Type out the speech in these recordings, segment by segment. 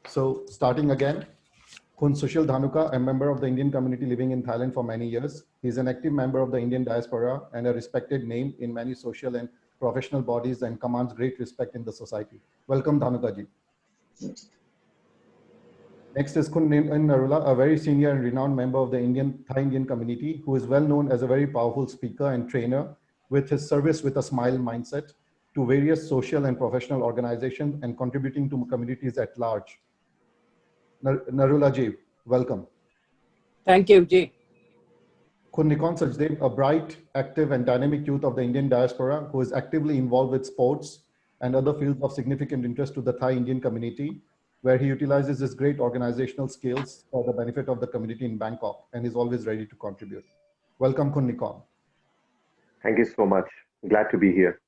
So starting again, Khun Sushil Dhanuka, a member of the Indian community living in Thailand for many years. He's an active member of the Indian diaspora and a respected name in many social and professional bodies and commands great respect in the society. Welcome, Dhanuka ji. Next is Khun Narula, a very senior and renowned member of the Thai Indian community, who is well known as a very powerful speaker and trainer with his service with a smile mindset to various social and professional organizations and contributing to communities at large. Narula ji, welcome. Thank you, Ji. Khun Nikon Sajdev, a bright, active and dynamic youth of the Indian diaspora who is actively involved with sports and other fields of significant interest to the Thai Indian community, where he utilizes his great organizational skills for the benefit of the community in Bangkok and is always ready to contribute. Welcome, Khun Nikon. Thank you so much. Glad to be here.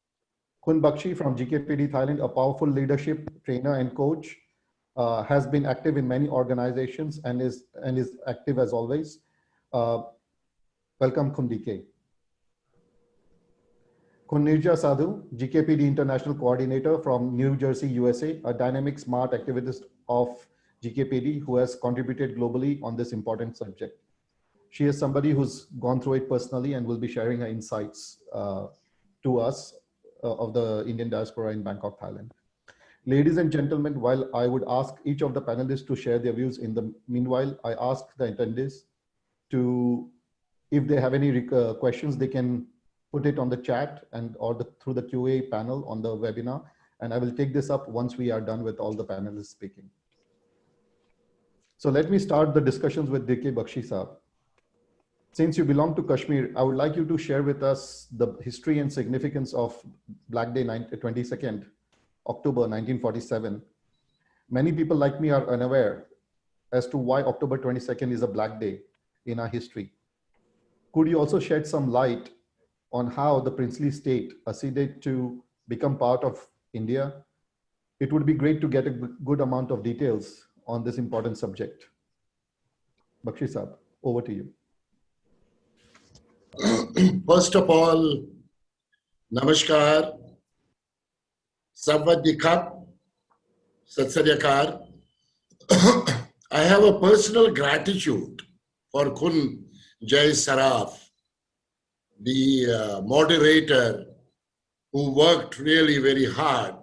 Khun Bakshi from GKPD Thailand, a powerful leadership trainer and coach, has been active in many organizations and is active as always. Welcome, Khun DK. Khun Nirja Sadhu, GKPD International Coordinator from New Jersey, USA, a dynamic, smart activist of GKPD who has contributed globally on this important subject. She is somebody who's gone through it personally and will be sharing her insights to us of the Indian diaspora in Bangkok, Thailand. Ladies and gentlemen, while I would ask each of the panelists to share their views, in the meanwhile, I ask the attendees to, if they have any questions, they can put it on the chat and or through the QA panel on the webinar. And I will take this up once we are done with all the panelists speaking. So let me start the discussions with DK Bakshi Saab. Since you belong to Kashmir, I would like you to share with us the history and significance of Black Day 22nd October 1947. Many people like me are unaware as to why October 22nd is a Black Day in our history. Could you also shed some light on how the princely state acceded to become part of India? It would be great to get a good amount of details on this important subject. Bakshi Saab, over to you. First of all, Namaskar, Savadikap, Satsaryakar. I have a personal gratitude for Khun Jai Saraf, the moderator who worked really very hard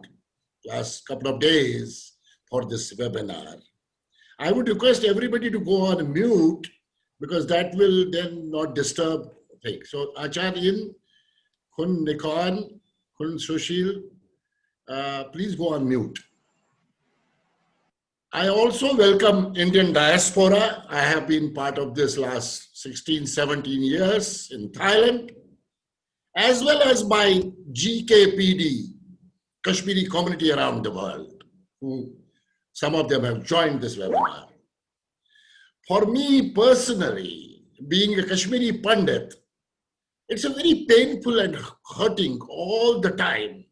last couple of days for this webinar. I would request everybody to go on mute because that will then not disturb things. So Acharyin, Khun Nikon, Khun Sushil, please go on mute. I also welcome Indian diaspora. I have been part of this last 16, 17 years in Thailand, as well as my GKPD, Kashmiri community around the world, who some of them have joined this webinar. For me personally, being a Kashmiri Pandit, it's a very painful and hurting all the time,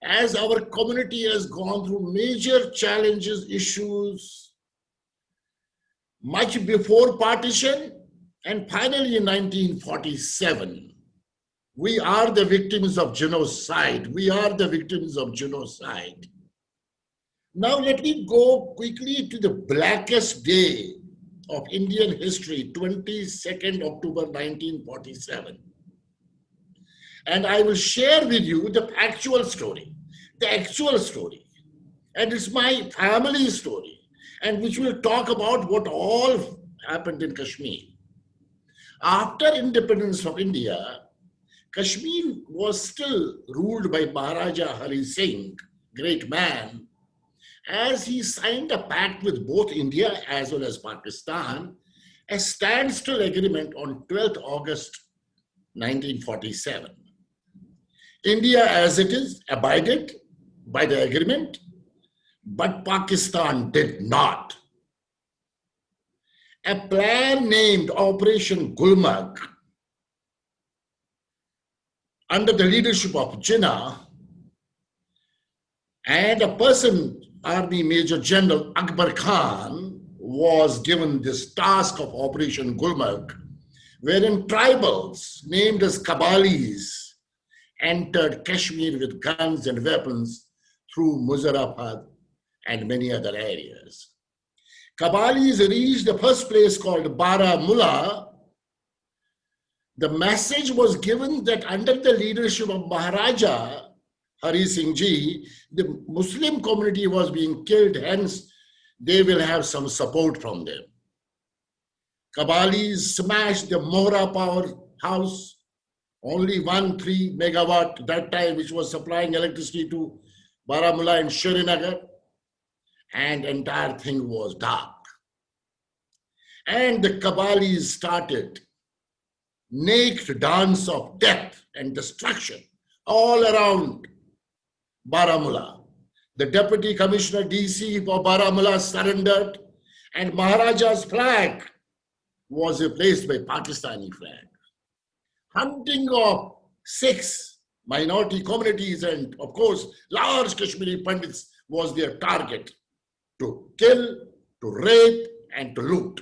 as our community has gone through major challenges, issues, much before partition, and finally in 1947. We are the victims of genocide. We are the victims of genocide. Now let me go quickly to the blackest day of Indian history, 22nd October 1947. And I will share with you the actual story, and it's my family story, and which will talk about what all happened in Kashmir. After independence of India, Kashmir was still ruled by Maharaja Hari Singh, great man, as he signed a pact with both India as well as Pakistan, a standstill agreement on 12th August 1947. India, as it is, abided by the agreement, but Pakistan did not. A plan named Operation Gulmarg, under the leadership of Jinnah, and a person, Army Major General Akbar Khan, was given this task of Operation Gulmarg, wherein tribals named as Kabalis entered Kashmir with guns and weapons through Muzaffarabad and many other areas. Kabalis reached the first place called Baramulla. The message was given that under the leadership of Maharaja Hari Singh Ji, the Muslim community was being killed, hence they will have some support from them. Kabalis smashed the Mohra powerhouse, only 3 megawatt that time, which was supplying electricity to Baramulla and Srinagar, and entire thing was dark. And the Kabalis started naked dance of death and destruction all around Baramulla. The Deputy Commissioner DC for Baramulla surrendered, and Maharaja's flag was replaced by Pakistani flag. Hunting of 6 minority communities and, of course, large Kashmiri Pandits was their target: to kill, to rape, and to loot.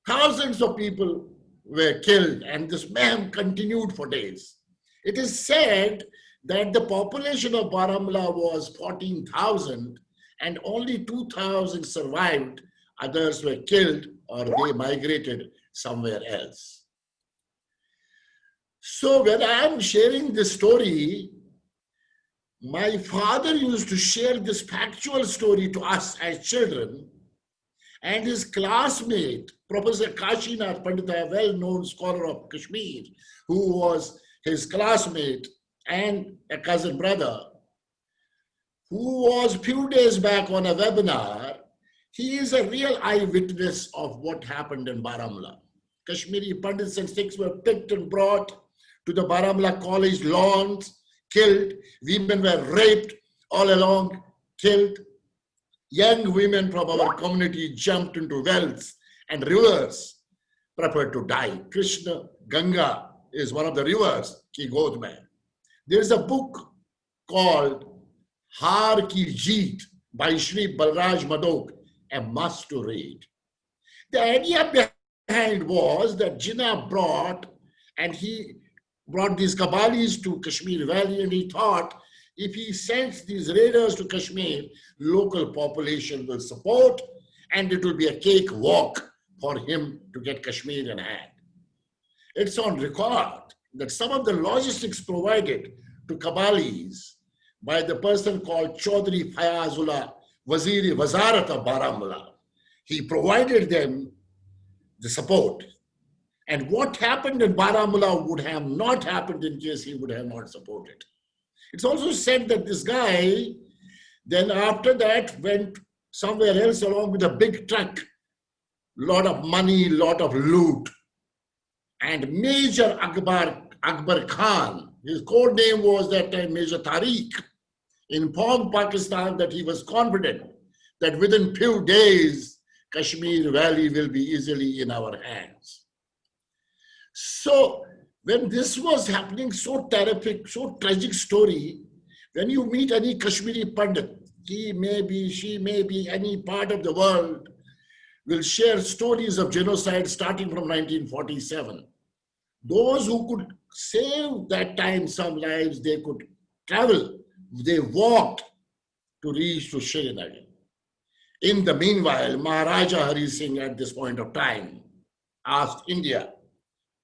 Thousands of people were killed, and this mayhem continued for days. It is said that the population of Baramulla was 14,000 and only 2,000 survived. Others were killed or they migrated somewhere else. So when I am sharing this story, my father used to share this factual story to us as children, and his classmate, Professor Kashinath Pandita, a well-known scholar of Kashmir, who was his classmate and a cousin brother, who was few days back on a webinar, he is a real eyewitness of what happened in Baramulla. Kashmiri Pandits and Sikhs were picked and brought to the Baramulla college lawns, killed. Women were raped all along, killed. Young women from our community jumped into wells and rivers, prepared to die. Krishna, Ganga is one of the rivers, Ki God Mein. There is a book called Har Ki Jeet by Shri Balraj Madok, a must to read. The idea behind was that Jinnah brought these Kabalis to Kashmir Valley, and he thought if he sends these raiders to Kashmir, local population will support, and it will be a cakewalk for him to get Kashmir in hand. It's on record that some of the logistics provided to Kabalis by the person called Chaudhry Fayazullah Waziri Wazarat of Baramulla, he provided them the support. And what happened in Baramulla would have not happened in case he would have not supported. It's also said that this guy then after that went somewhere else along with a big truck, lot of money, lot of loot. And Major Akbar Khan, his code name was that time Major Tariq, informed Pakistan that he was confident that within few days, Kashmir Valley will be easily in our hands. So when this was happening, so terrific, so tragic story, when you meet any Kashmiri Pandit, he may be, she may be, any part of the world, will share stories of genocide starting from 1947. Those who could save that time some lives, they could travel, they walked to reach to Srinagar. In the meanwhile, Maharaja Hari Singh at this point of time asked India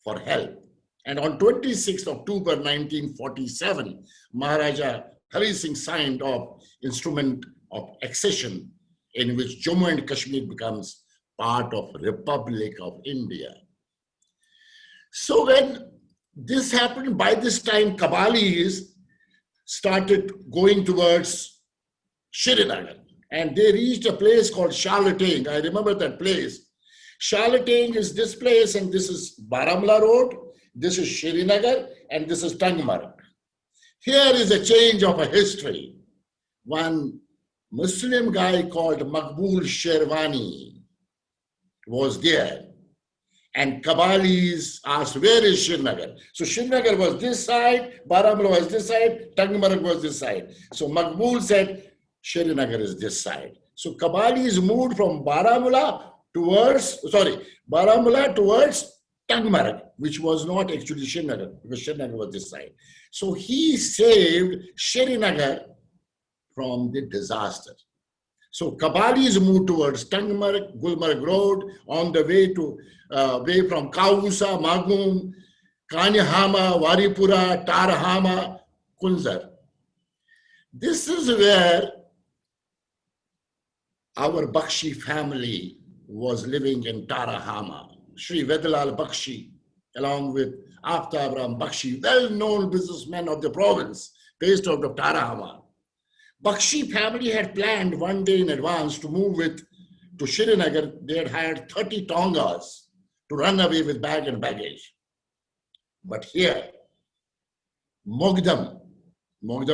for help. And on 26th October 1947, Maharaja Hari Singh signed off instrument of accession in which Jammu and Kashmir becomes part of Republic of India. So when this happened, by this time Kabalis started going towards Srinagar, and they reached a place called Charlatane. I remember that place. Charlatane is this place, and this is Baramulla Road, this is Srinagar, and this is Tangmarg. Here is a change of a history. One Muslim guy called Maqbool Sherwani was there, and Kabalis asked, where is Srinagar? So Srinagar was this side, Baramulla was this side, Tangmarg was this side. So Maqbool said, Srinagar is this side. So Kabalis moved from Baramulla towards Tangmarg, which was not actually Srinagar, because Srinagar was this side. So he saved Srinagar from the disaster. So Kabalis moved towards Tangmarg, Gulmarg Road on the way to way from Kausa, Magum, Kanyahama, Varipura, Tarahama, Kunzar. This is where our Bakshi family was living in Tarahama. Sri Vedalal Bakshi, along with Aftab Ram Bakshi, well-known businessman of the province, based out of Tarahama. Bakshi family had planned one day in advance to move to Srinagar. They had hired 30 Tongas to run away with bag and baggage. But here, Mogdam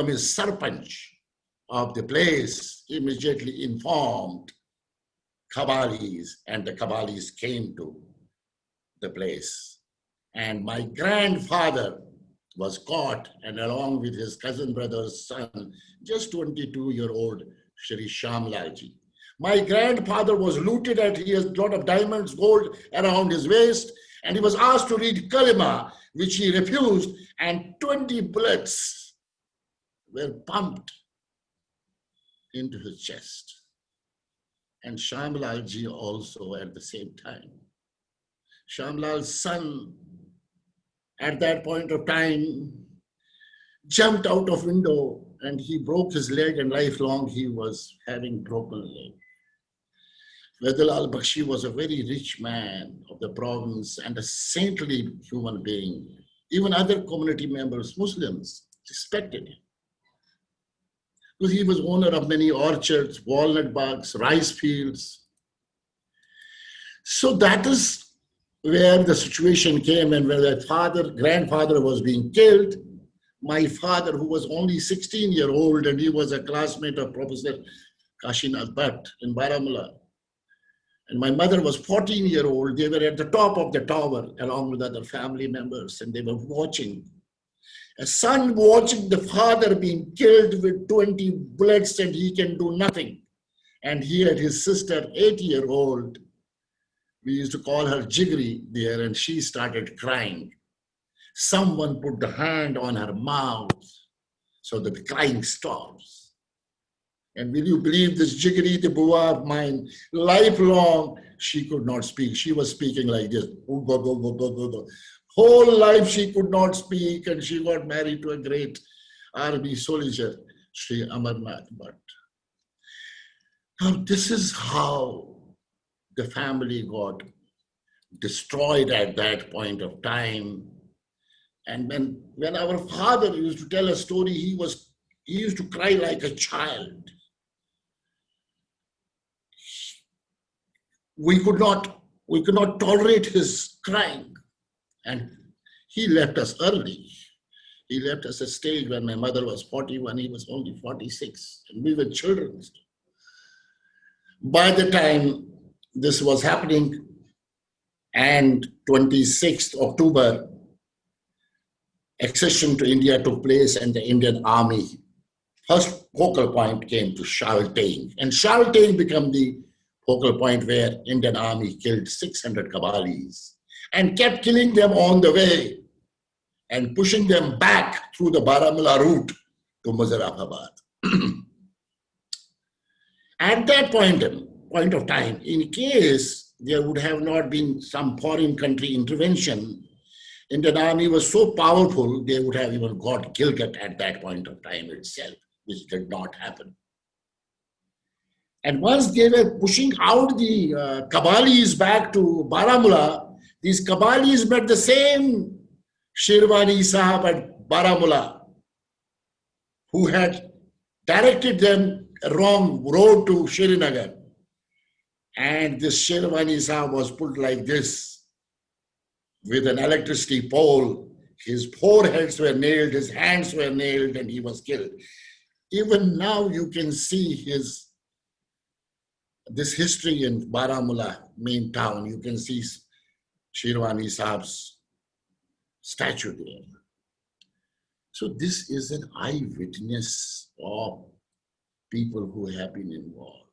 is Sarpanch of the place, immediately informed Kabalis, and the Kabalis came to the place. And my grandfather was caught, and along with his cousin brother's son, just 22-year-old Shri Shamlalji. My grandfather was looted and he has a lot of diamonds, gold around his waist, and he was asked to read Kalima, which he refused, and 20 bullets were pumped into his chest. And Shamlalji also at the same time. Shamlal's son, at that point of time, jumped out of window and he broke his leg, and lifelong he was having broken leg. Vedalal Bakshi was a very rich man of the province and a saintly human being. Even other community members, Muslims, respected him. Because he was owner of many orchards, walnut bags, rice fields. So that is where the situation came, and where the grandfather was being killed. My father, who was only 16-year-old, and he was a classmate of Professor Kashinath Bhatt in Baramulla. And my mother was 14-year-old. They were at the top of the tower along with other family members, and they were watching. A son watching the father being killed with 20 bullets, and he can do nothing. And he had his sister, 8-year-old. We used to call her Jigri there, and she started crying. Someone put the hand on her mouth so that the crying stops. And will you believe this Jigri, the Buwa of mine, lifelong, she could not speak. She was speaking like this. Whole life she could not speak, and she got married to a great army soldier, Sri Amarnath Bhatt. Now this is how the family got destroyed at that point of time. And when our father used to tell a story, he used to cry like a child. We could not tolerate his crying. And he left us early. He left us at a stage when my mother was 41, he was only 46, and we were children. By the time this was happening, and 26th October, accession to India took place, and the Indian Army first focal point came to Shaltane. And Shaltane became the focal point where Indian Army killed 600 Kabalis and kept killing them on the way and pushing them back through the Baramulla route to Muzaffarabad. At that point of time, in case there would have not been some foreign country intervention, Indian Army was so powerful, they would have even got Gilgit at that point of time itself, which did not happen. And once they were pushing out the Kabalis back to Baramulla, these Kabalis met the same Shirwani Sahab at Baramulla, who had directed them a wrong road to Srinagar. And this Shirwani Sahab was put like this, with an electricity pole. His foreheads were nailed, his hands were nailed, and he was killed. Even now you can see this history in Baramulla, main town. You can see Shirwani Sahab's statue there. So this is an eyewitness of people who have been involved.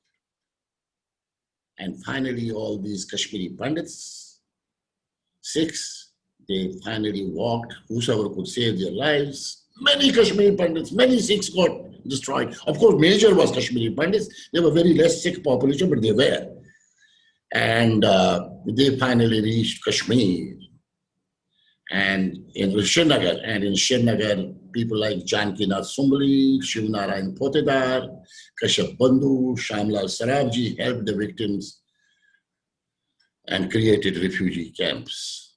And finally, all these Kashmiri Pandits, Sikhs, they finally walked, whosoever could save their lives. Many Kashmiri Pandits, many Sikhs got destroyed. Of course, major was Kashmiri Pandits. They were very less Sikh population, but they were. And they finally reached Kashmir. And in Srinagar, people like Janki Nath Sumbali, Shivnarayan Potedar, Kashyap Bandhu, Shamlal Sarabji helped the victims and created refugee camps.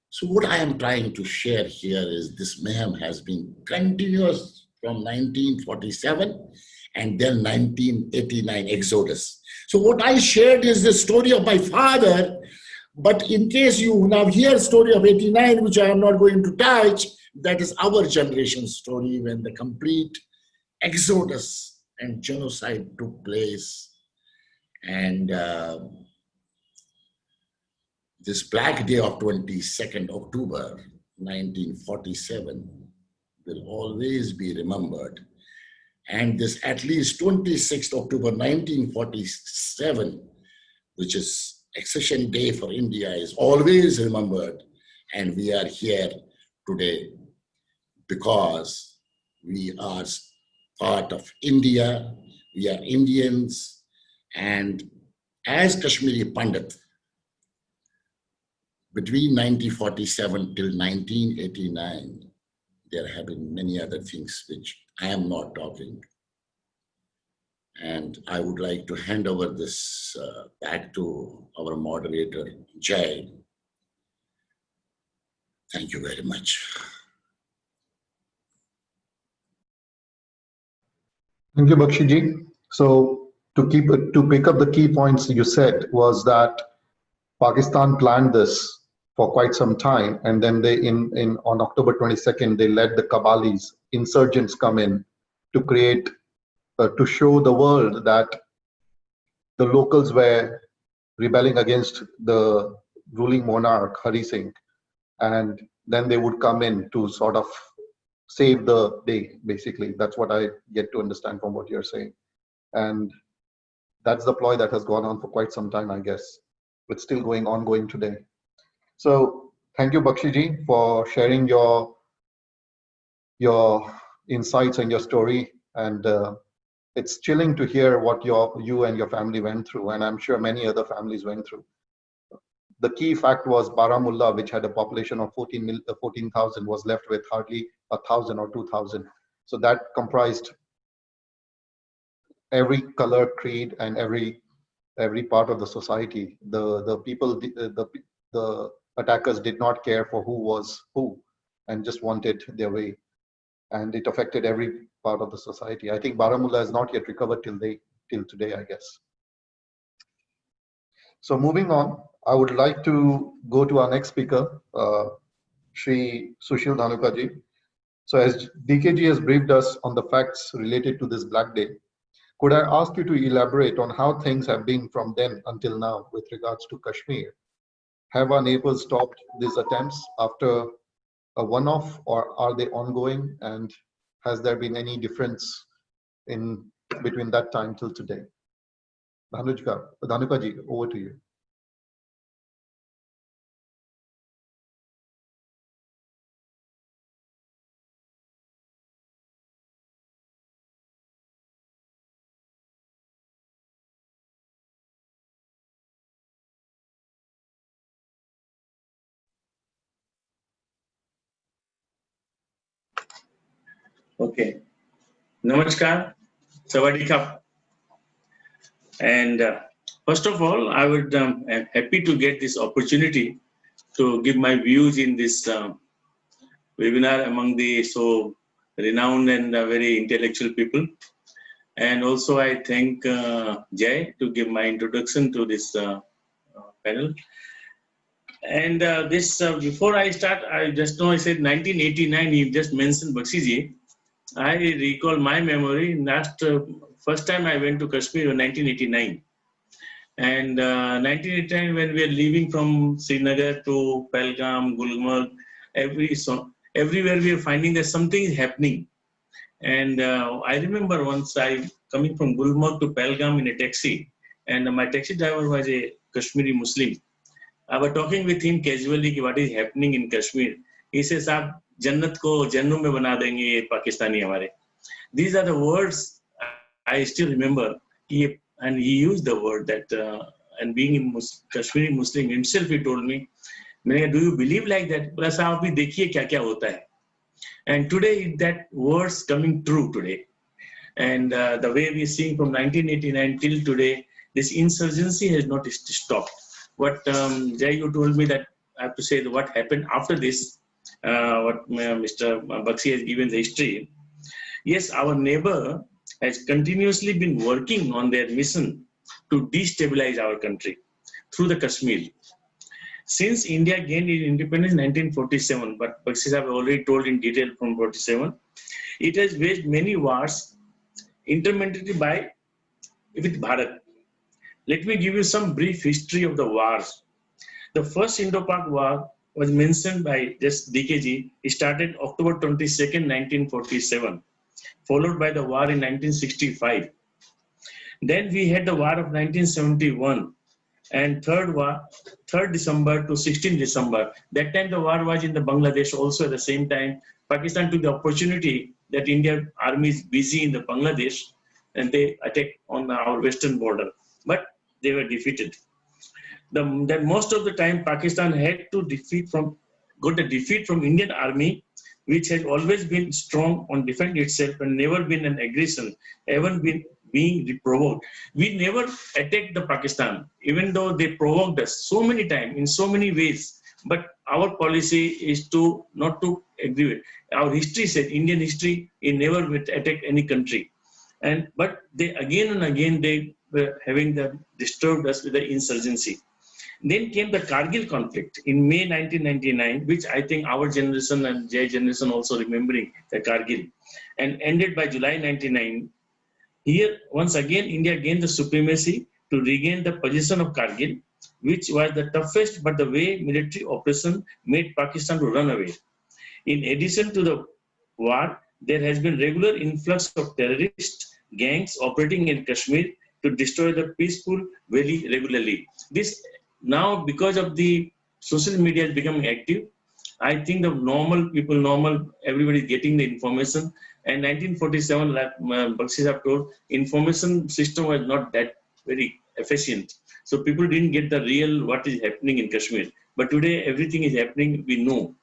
So what I am trying to share here is this mayhem has been continuous from 1947 and then 1989 exodus. So what I shared is the story of my father, but in case you now hear story of 89, which I am not going to touch, that is our generation's story when the complete exodus and genocide took place. And this Black Day of 22nd October 1947 will always be remembered. And this at least 26th October 1947, which is Accession Day for India, is always remembered. And we are here today because we are part of India, we are Indians, and as Kashmiri Pandit, between 1947 till 1989, there have been many other things which I am not talking. And I would like to hand over this back to our moderator, Jay. Thank you very much. Thank you, Bakshiji. So to pick up the key points you said was that Pakistan planned this for quite some time, and then they on October 22nd they let the Kabalis, insurgents, come in to create to show the world that the locals were rebelling against the ruling monarch Hari Singh, and then they would come in to sort of save the day. Basically, that's what I get to understand from what you're saying, and that's the ploy that has gone on for quite some time, I guess. It's still ongoing today. So thank you, Bakshiji, for sharing your insights and your story. And it's chilling to hear what you and your family went through, and I'm sure many other families went through. The key fact was Baramulla, which had a population of 14,000, was left with hardly 1,000 or 2,000. So that comprised every color, creed, and every part of the society. The attackers did not care for who was who and just wanted their way. And it affected every part of the society. I think Baramulla has not yet recovered till today, I guess. So moving on, I would like to go to our next speaker, Shri Sushil Dhanukaji. So as DKG has briefed us on the facts related to this Black Day, could I ask you to elaborate on how things have been from then until now with regards to Kashmir? Have our neighbors stopped these attempts after a one-off, or are they ongoing? And has there been any difference in between that time till today? Dhanukaji, over to you. Okay. Namaskar. Sawadee Krap. And first of all, I would am happy to get this opportunity to give my views in this webinar among the so renowned and very intellectual people. And also I thank Jay to give my introduction to this panel. And before I start, I just know I said 1989, you just mentioned Bakshiji. I recall my memory, first time I went to Kashmir in 1989. And 1989, when we are leaving from Srinagar to Pahalgam, Gulmarg, everywhere we are finding that something is happening. And I remember once I coming from Gulmarg to Pahalgam in a taxi, and my taxi driver was a Kashmiri Muslim. I was talking with him casually what is happening in Kashmir. He says, "Aap Jannat ko Jannu mein bana denge Pakistani hamare." These are the words I still remember. And he used the word that, and being a Kashmiri Muslim himself, he told me, do you believe like that? And today that words coming true today. And the way we see from 1989 till today, this insurgency has not stopped. What Jay, you told me that I have to say that what happened after this, what Mr. Bakshi has given the history. Yes, our neighbor has continuously been working on their mission to destabilize our country through the Kashmir. Since India gained its independence in 1947, but Bakshi have already told in detail from 47, it has waged many wars intermittently with Bharat. Let me give you some brief history of the wars. The first Indo-Pak war was mentioned by just DKG. It started October 22nd, 1947, followed by the war in 1965. Then we had the war of 1971 and third December to 16 December. That time the war was in the Bangladesh also at the same time. Pakistan took the opportunity that Indian army is busy in the Bangladesh and they attacked on our western border. But they were defeated. Then most of the time Pakistan had to got the defeat from Indian army, which has always been strong on defending itself and never been an aggression, ever been being provoked. We never attacked the Pakistan, even though they provoked us so many times in so many ways. But our policy is not to agree with. Our history says, Indian history, it never attacked any country. But they again and again they were disturbed us with the insurgency. Then came the Cargill conflict in May 1999, which I think our generation and Jay generation also remembering the Cargill, and ended by July 1999. Here, once again, India gained the supremacy to regain the position of Cargill, which was the toughest but the way military operation made Pakistan to run away. In addition to the war, there has been regular influx of terrorist gangs operating in Kashmir to destroy the peaceful valley regularly. This now, because of the social media is becoming active, I think the normal people, everybody is getting the information. And 1947, like Bakshi have told, information system was not that very efficient. So people didn't get the real what is happening in Kashmir. But today, everything is happening, we know.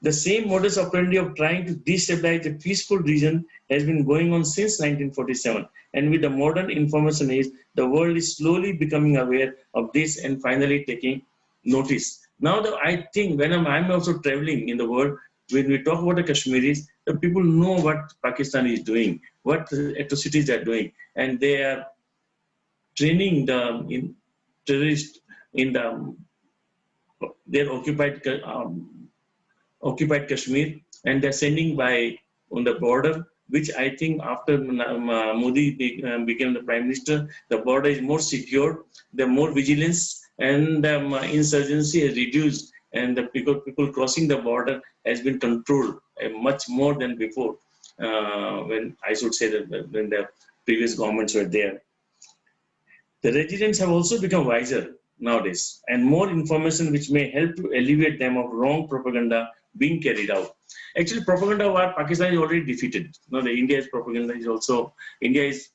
The same modus operandi of trying to destabilize a peaceful region has been going on since 1947. And with the modern information age, the world is slowly becoming aware of this and finally taking notice. Now, I think when I'm also traveling in the world, when we talk about the Kashmiris, the people know what Pakistan is doing, what atrocities they are doing, and they are training the terrorists in their occupied Kashmir, and they're sending by on the border, which I think after Modi became the Prime Minister, the border is more secure, the more vigilance, and the insurgency has reduced, and the people crossing the border has been controlled much more than before, when I should say that when the previous governments were there. The residents have also become wiser nowadays, and more information which may help to alleviate them of wrong propaganda being carried out. Actually, propaganda war, Pakistan is already defeated. Now, the India's propaganda is also, India is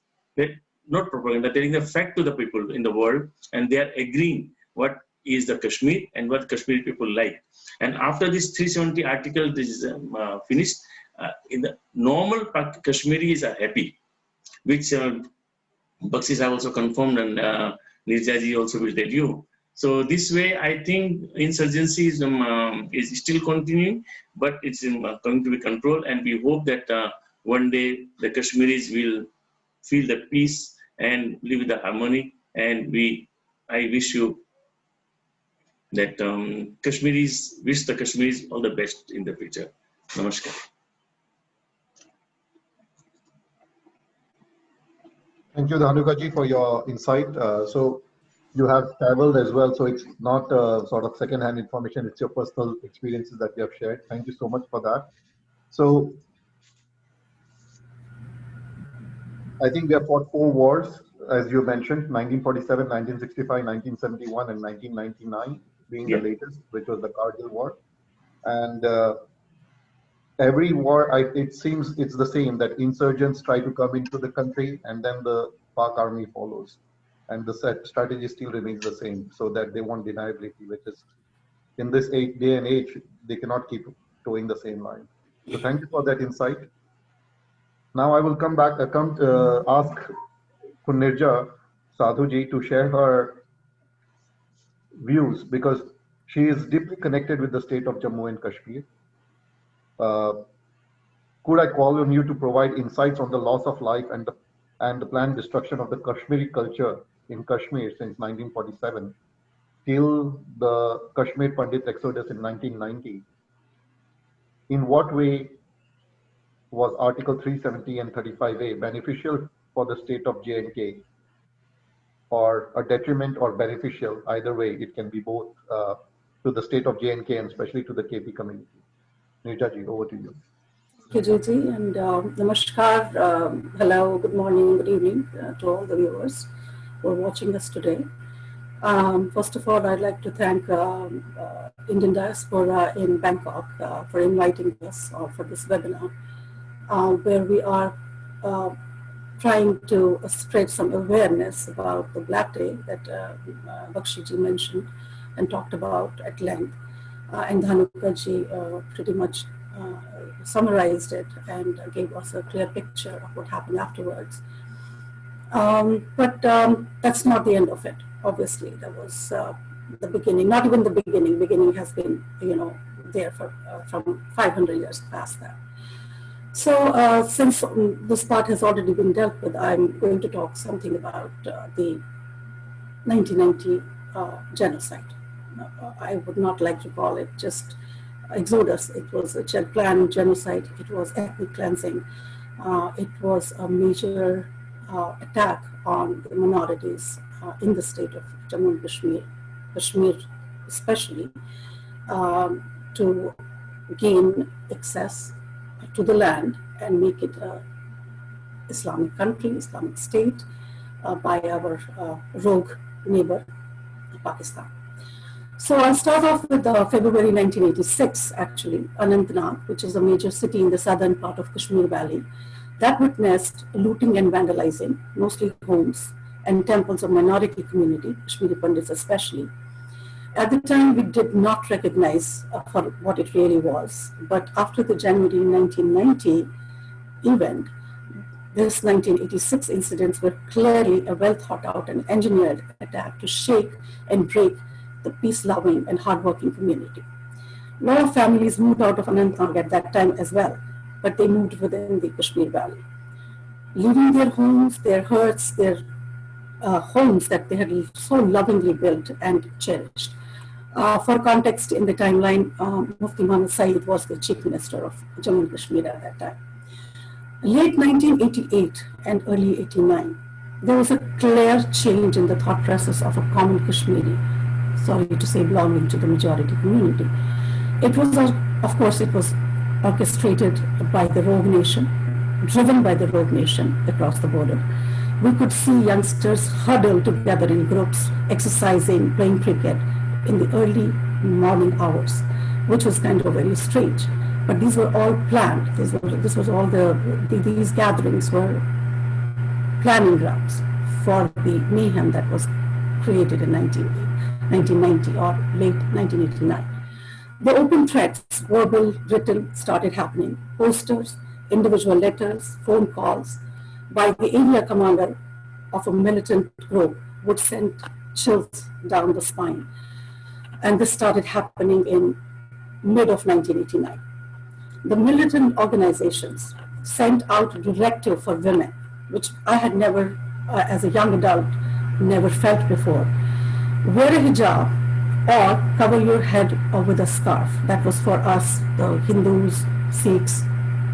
not propaganda, telling the fact to the people in the world, and they are agreeing what is the Kashmir and what Kashmiri people like. And after this 370 article is finished, in the normal Kashmiris are happy, which Bakshi have also confirmed, and Nirjaji also will tell you. So this way, I think insurgency is still continuing, but it's going to be controlled, and we hope that one day the Kashmiris will feel the peace and live with the harmony. And I wish you that Kashmiris, wish the Kashmiris all the best in the future. Namaskar. Thank you, Dhanukaji, for your insight. So you have traveled as well, so it's not sort of second-hand information, it's your personal experiences that you have shared. Thank you so much for that. So I think we have fought 4 wars, as you mentioned, 1947, 1965, 1971, and 1999 being the latest, which was the Cargill War. And every war, it seems it's the same, that insurgents try to come into the country and then the Pak army follows. And the strategy still remains the same, so that they want deniability, which is in this day and age, they cannot keep towing the same line. So thank you for that insight. Now I will ask Kunirja Sadhuji to share her views, because she is deeply connected with the state of Jammu and Kashmir. Could I call on you to provide insights on the loss of life and the planned destruction of the Kashmiri culture in Kashmir since 1947 till the Kashmir Pandit exodus in 1990? In what way was Article 370 and 35A beneficial for the state of J&K, or a detriment or beneficial? Either way, it can be both to the state of J&K and especially to the KP community. Nirja ji, over to you. Thank you, Jyoti, and namaskar, hello, good morning, good evening to all the viewers who are watching us today. First of all, I'd like to thank Indian Diaspora in Bangkok for inviting us for this webinar, where we are trying to spread some awareness about the Black Day that Bakshiji mentioned and talked about at length. And Dhanukaji pretty much summarized it and gave us a clear picture of what happened afterwards. But that's not the end of it. Obviously, that was the beginning. Not even the beginning. Beginning has been, there for from 500 years past that. So since this part has already been dealt with, I'm going to talk something about the 1990 genocide. I would not like to call it just exodus. It was a planned genocide. It was ethnic cleansing. It was a major attack on the minorities in the state of Jammu and Kashmir especially, to gain access to the land and make it an Islamic country, Islamic state, by our rogue neighbor, Pakistan. So I'll start off with February 1986, actually, Anantnag, which is a major city in the southern part of Kashmir Valley, that witnessed looting and vandalizing, mostly homes and temples of minority community, Kashmiri Pandits especially. At the time, we did not recognize for what it really was, but after the January 1990 event, this 1986 incidents were clearly a well thought out and engineered attack to shake and break the peace-loving and hardworking community. A lot of families moved out of Anantnag at that time as well, but they moved within the Kashmir Valley, leaving their homes, their huts, their homes that they had so lovingly built and cherished. For context, in the timeline, Mufti Muhammad Saeed was the Chief Minister of Jammu and Kashmir at that time. Late 1988 and early 89, there was a clear change in the thought process of a common Kashmiri, sorry to say belonging to the majority community. It was, of course, it was orchestrated by the rogue nation, driven by the rogue nation across the border. We could see youngsters huddled together in groups, exercising, playing cricket in the early morning hours, which was kind of very strange. But these were all planned. These gatherings were planning grounds for the mayhem that was created in 1990 or late 1989. The open threats, verbal, written, started happening. Posters, individual letters, phone calls by the area commander of a militant group would send chills down the spine. And this started happening in mid of 1989. The militant organizations sent out a directive for women, which I had never, as a young adult, never felt before. Wear a hijab or cover your head with a scarf. That was for us, the Hindus, Sikhs,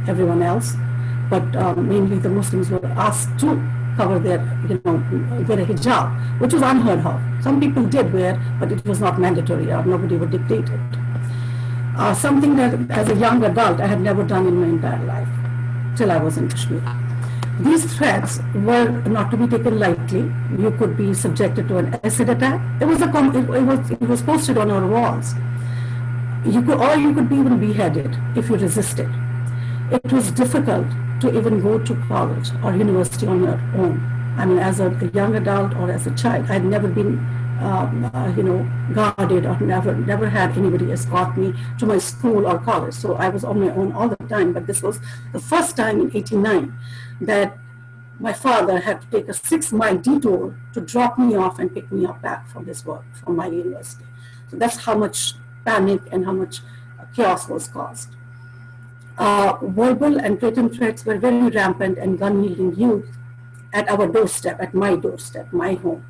everyone else. But mainly the Muslims were asked to cover their, wear a hijab, which was unheard of. Some people did wear, but it was not mandatory or nobody would dictate it. Something that as a young adult I had never done in my entire life till I was in Kashmir. These threats were not to be taken lightly. You could be subjected to an acid attack. It was posted on our walls. You could be even beheaded if you resisted. it was difficult to even go to college or university on your own. I mean, as a young adult or as a child, I'd never been, guarded or never had anybody escort me to my school or college. So I was on my own all the time. But this was the first time in '89 that my father had to take a 6-mile detour to drop me off and pick me up back from his work, from my university. So that's how much panic and how much chaos was caused. Verbal and written threats were very rampant, and gun-wielding youth at our doorstep, at my doorstep, my home,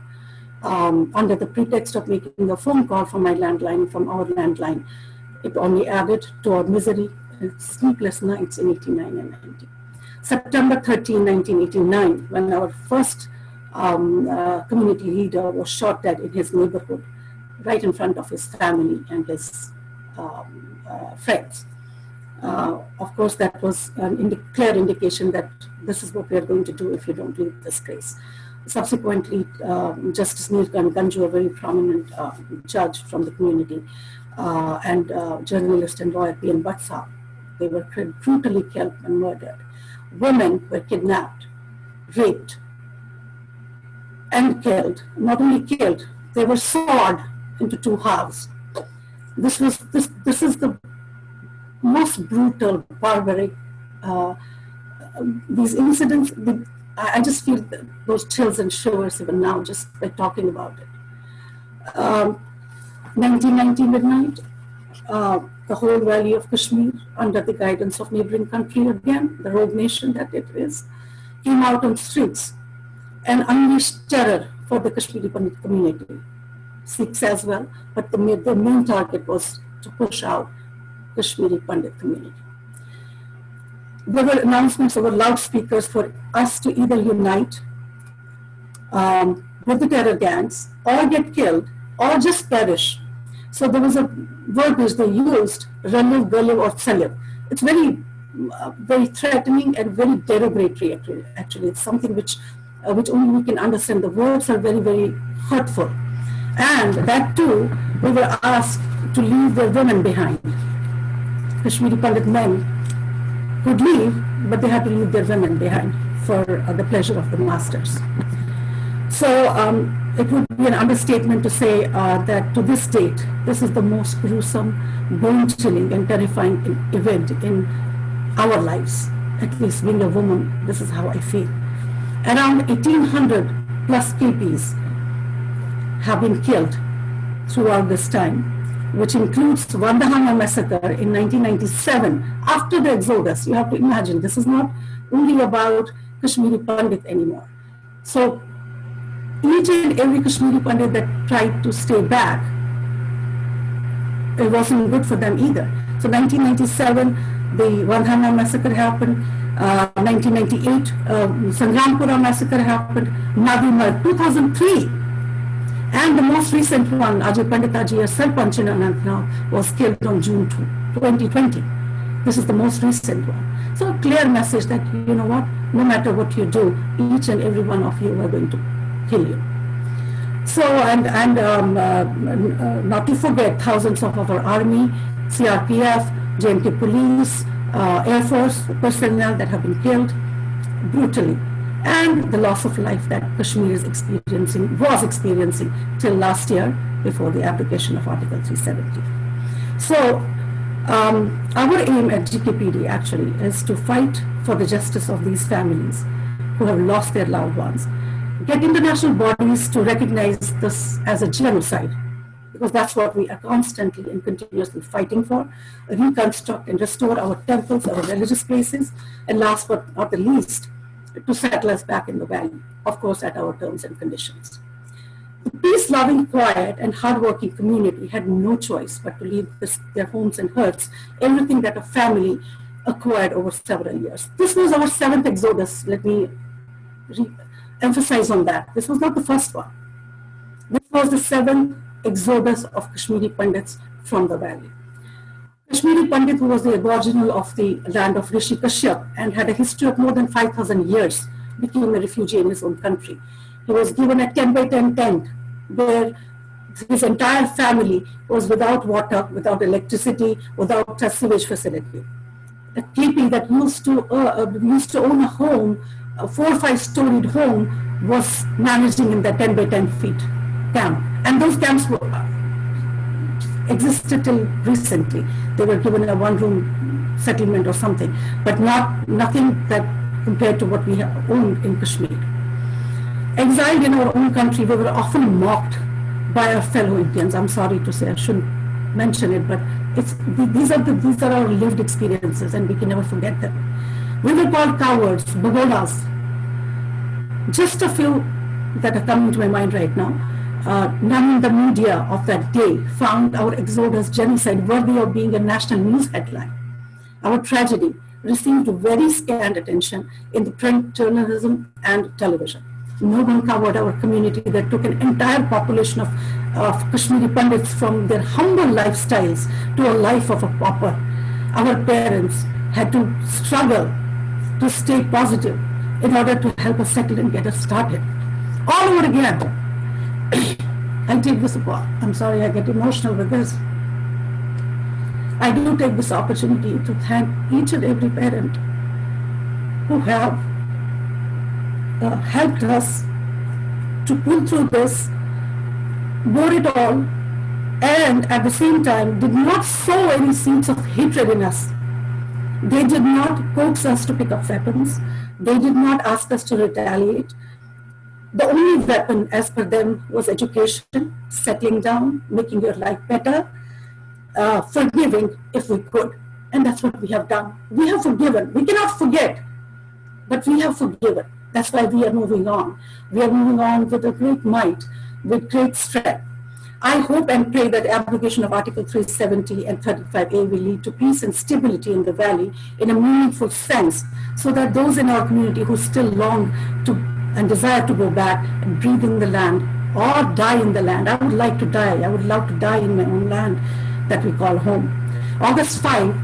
under the pretext of making a phone call from my landline, from our landline. It only added to our misery and sleepless nights in '89 and '90. September 13, 1989, when our first community leader was shot dead in his neighborhood, right in front of his family and his friends. Of course, that was a clear indication that this is what we are going to do if you don't leave this case. Subsequently, Justice Nirkan Ganju, a very prominent judge from the community, and journalist and lawyer P.N. Batsa, they were brutally killed and murdered. Women were kidnapped, raped, and killed. Not only killed, they were sawed into 2 halves. This is the most brutal, barbaric. These incidents, I just feel those chills and shivers even now just by talking about it. 1990 midnight, the whole valley of Kashmir, under the guidance of neighboring country again, the rogue nation that it is, came out on streets and unleashed terror for the Kashmiri Pandit community. Sikhs as well, but the main target was to push out Kashmiri Pandit community. There were announcements over loudspeakers for us to either unite with the terror gangs or get killed or just perish. So there was a verbiage they used, Raliv, Galiv, or Salib. It's very, very threatening and very derogatory, actually. It's something which only we can understand. The words are very, very hurtful. And that too, we were asked to leave their women behind. Kashmiri Pandit men could leave, but they had to leave their women behind for the pleasure of the masters. So it would be an understatement to say that to this date, this is the most gruesome, bone-chilling and terrifying event in our lives. At least being a woman, this is how I feel. Around 1,800 plus KPs have been killed throughout this time, which includes Vandahama massacre in 1997, after the exodus. You have to imagine, this is not only about Kashmiri Pandit anymore. So each and every Kashmiri Pandit that tried to stay back, it wasn't good for them either. So 1997, the Vandahama massacre happened. 1998, Sangrampura massacre happened. Navimar, 2003. And the most recent one, Ajay Panditaji, a Sarpanch in Anantnag, was killed on June 2020. This is the most recent one. So a clear message that, you know what, no matter what you do, each and every one of you are going to kill you. So, not to forget thousands of our army, CRPF, JNK police, Air Force personnel that have been killed brutally. And the loss of life that Kashmir was experiencing till last year before the application of Article 370. So our aim at GKPD actually is to fight for the justice of these families who have lost their loved ones, get international bodies to recognize this as a genocide, because that's what we are constantly and continuously fighting for, reconstruct and restore our temples, our religious places, and last but not the least, to settle us back in the valley, of course, at our terms and conditions. The peace-loving, quiet, and hardworking community had no choice but to leave their homes and herds, everything that a family acquired over several years. This was our 7th exodus. Let me emphasize on that. This was not the first one. This was the 7th exodus of Kashmiri Pandits from the valley. Kashmiri Pandit, who was the aboriginal of the land of Rishi Kashyap and had a history of more than 5,000 years, became a refugee in his own country. He was given a 10-by-10 tent where his entire family was without water, without electricity, without a sewage facility. a clipping that used to own a home, a 4 or 5 storied home, was managing in the 10 by 10 feet camp. And those camps existed till recently. They were given a 1-room settlement or something, but nothing that compared to what we have owned in Kashmir. Exiled in our own country, we were often mocked by our fellow Indians. I'm sorry to say, I shouldn't mention it, but these are our lived experiences, and we can never forget them. We were called cowards, bagodas. Just a few that are coming to my mind right now. None in the media of that day found our exodus genocide worthy of being a national news headline. Our tragedy received very scant attention in the print journalism and television. No one covered our community that took an entire population of Kashmiri Pandits from their humble lifestyles to a life of a pauper. Our parents had to struggle to stay positive in order to help us settle and get us started. All over again. I take this, I'm sorry, I get emotional with this. I do take this opportunity to thank each and every parent who have helped us to pull through this, bore it all, and at the same time did not sow any seeds of hatred in us. They did not coax us to pick up weapons. They did not ask us to retaliate. The only weapon, as per them, was education, settling down, making your life better, forgiving if we could. And that's what we have done. We have forgiven. We cannot forget, but we have forgiven. That's why we are moving on. We are moving on with a great might, with great strength. I hope and pray that abrogation of Article 370 and 35A will lead to peace and stability in the valley in a meaningful sense, so that those in our community who still long to and desire to go back and breathe in the land or die in the land. I would like to die. I would love to die in my own land that we call home. August 5,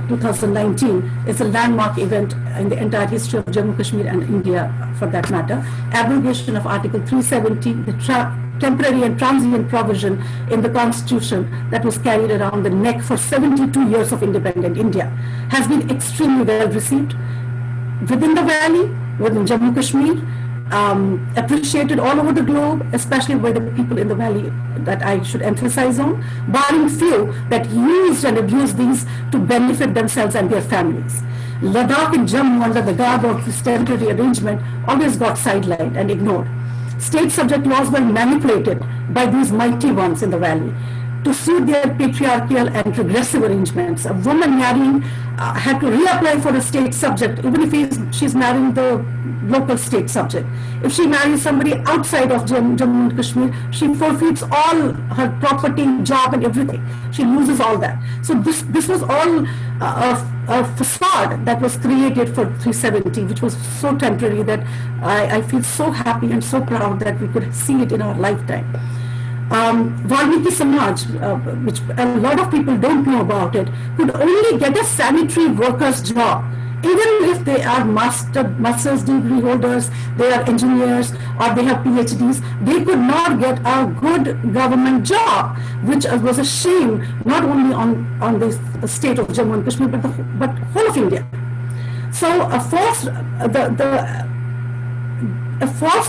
2019 is a landmark event in the entire history of Jammu, Kashmir and India for that matter. Abrogation of Article 370, the temporary and transient provision in the Constitution that was carried around the neck for 72 years of independent India, has been extremely well received within the valley, within Jammu, Kashmir, appreciated all over the globe, especially by the people in the valley that I should emphasize on, barring few that used and abused these to benefit themselves and their families. Ladakh and Jammu, under the garb of this temporary arrangement, always got sidelined and ignored. State subject laws were manipulated by these mighty ones in the valley to suit their patriarchal and regressive arrangements. A woman marrying had to reapply for a state subject, even if she's marrying the local state subject. If she marries somebody outside of Jammu and Kashmir, she forfeits all her property, job and everything. She loses all that. So this was all a facade that was created for 370, which was so temporary that I feel so happy and so proud that we could see it in our lifetime. Valmiki Samaj, which a lot of people don't know about it, could only get a sanitary worker's job. Even if they are master's degree holders, they are engineers, or they have PhDs, they could not get a good government job, which was a shame, not only on the state of Jammu and Kashmir, but whole of India. So a false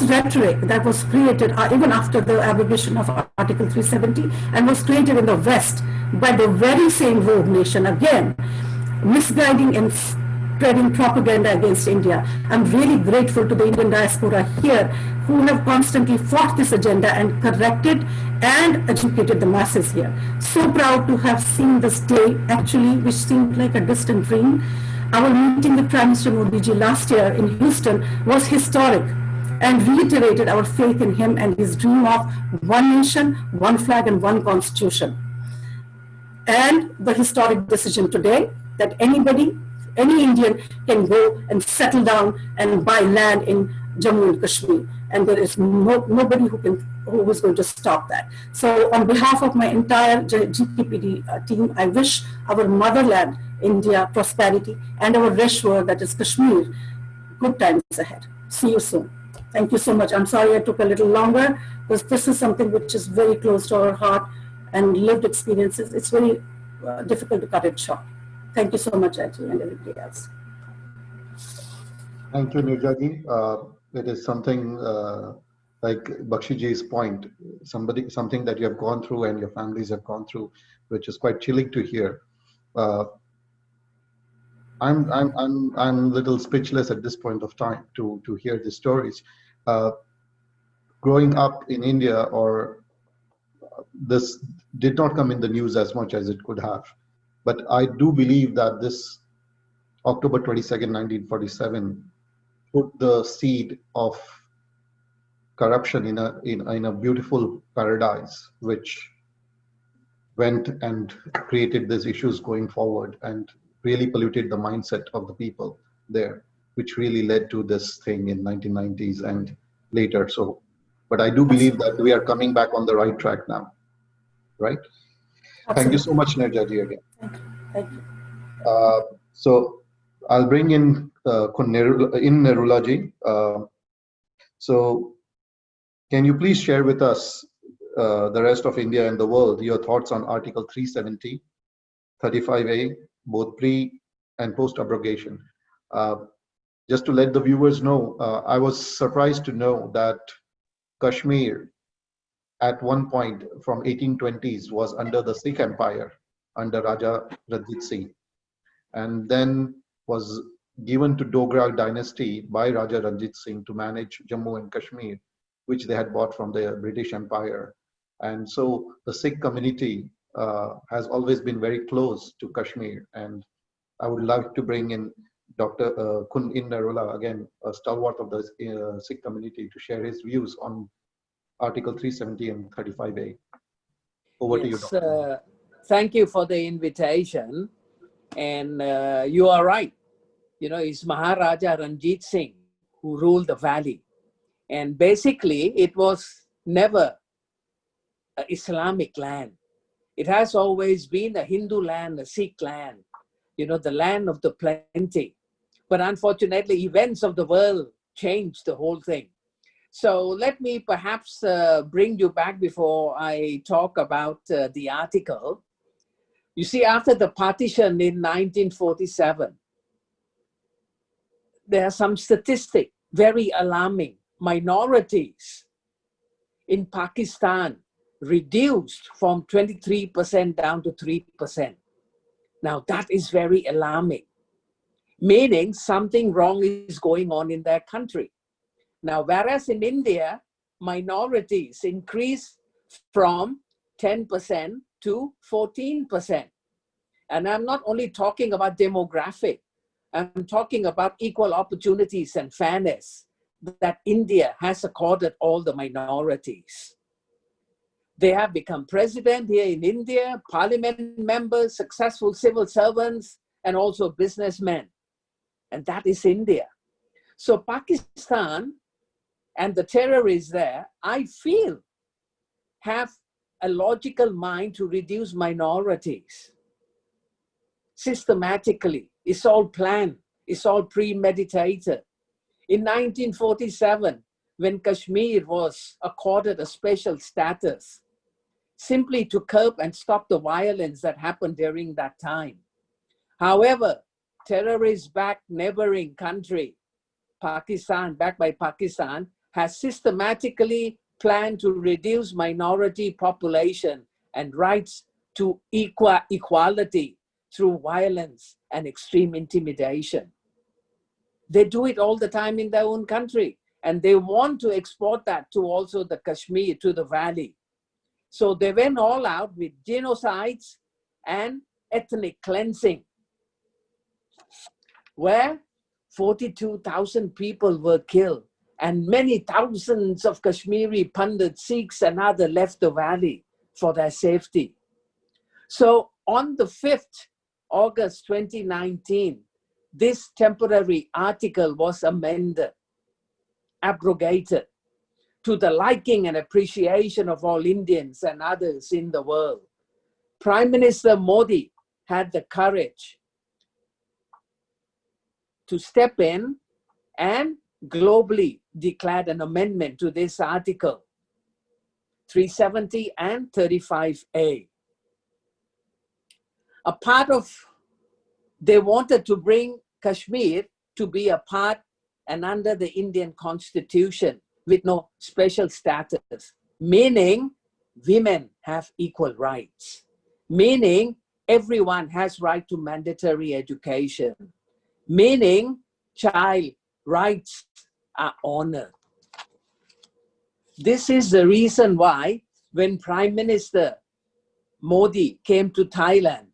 rhetoric that was created even after the abrogation of Article 370 and was created in the West by the very same rogue nation, again, misguiding and spreading propaganda against India. I'm really grateful to the Indian diaspora here who have constantly fought this agenda and corrected and educated the masses here. So proud to have seen this day, actually, which seemed like a distant dream. Our meeting with Prime Minister Modi ji last year in Houston was historic and reiterated our faith in him and his dream of one nation, one flag and one constitution. And the historic decision today that any Indian can go and settle down and buy land in Jammu and Kashmir, and there is nobody who is going to stop that. So on behalf of my entire GKPD team, I wish our motherland, India, prosperity, and our Reshwar, that is Kashmir, good times ahead. See you soon. Thank you so much. I'm sorry I took a little longer, because this is something which is very close to our heart and lived experiences. It's very difficult to cut it short. Thank you so much, Ajay, and everybody else. Thank you, Nirjaji. It is something like Bakshiji's point, something that you have gone through and your families have gone through, which is quite chilling to hear. I'm a little speechless at this point of time to hear the stories. Growing up in India, or this did not come in the news as much as it could have, but I do believe that this October 22nd, 1947, put the seed of corruption in a beautiful paradise, which went and created these issues going forward and really polluted the mindset of the people there, which really led to this thing in 1990s and later. So, but I do believe that we are coming back on the right track now, right? Absolutely. Thank you so much, Nirjaji, again. Thank you. So I'll bring in Nerulaji. So can you please share with us, the rest of India and the world, your thoughts on Article 370, 35A, both pre and post abrogation? Just to let the viewers know, I was surprised to know that Kashmir at one point from 1820s was under the Sikh Empire under Raja Ranjit Singh, and then was given to Dogra dynasty by Raja Ranjit Singh to manage Jammu and Kashmir, which they had bought from the British Empire. And so the Sikh community has always been very close to Kashmir. And I would love to bring in Dr. Kun In Narula, again, a stalwart of the Sikh community, to share his views on Article 370 and 35A. Over to you, Dr. Thank you for the invitation. And you are right. You know, it's Maharaja Ranjit Singh who ruled the valley. And basically, it was never an Islamic land. It has always been a Hindu land, a Sikh land, you know, the land of the plenty. But unfortunately, events of the world changed the whole thing. So let me perhaps bring you back before I talk about the article. You see, after the partition in 1947, there are some statistics, very alarming. Minorities in Pakistan reduced from 23% down to 3%. Now that is very alarming, meaning something wrong is going on in their country. Now, whereas in India, minorities increased from 10% to 14%. And I'm not only talking about demographic, I'm talking about equal opportunities and fairness that India has accorded all the minorities. They have become president here in India, parliament members, successful civil servants, and also businessmen. And that is India. So Pakistan and the terrorists there, I feel, have a logical mind to reduce minorities. Systematically, it's all planned, it's all premeditated. In 1947, when Kashmir was accorded a special status, simply to curb and stop the violence that happened during that time. However, terrorist-backed neighboring country, Pakistan, backed by Pakistan, has systematically planned to reduce minority population and rights to equality through violence and extreme intimidation. They do it all the time in their own country, and they want to export that to also the Kashmir, to the valley. So they went all out with genocides and ethnic cleansing, where 42,000 people were killed, and many thousands of Kashmiri Pandit, Sikhs and others left the valley for their safety. So on the 5th August 2019, this temporary article was amended, abrogated, to the liking and appreciation of all Indians and others in the world. Prime Minister Modi had the courage to step in and globally declared an amendment to this article 370 and 35A. A part of They wanted to bring Kashmir to be a part and under the Indian constitution with no special status, meaning women have equal rights, meaning everyone has right to mandatory education, meaning child rights are honored. This is the reason why when Prime Minister Modi came to Thailand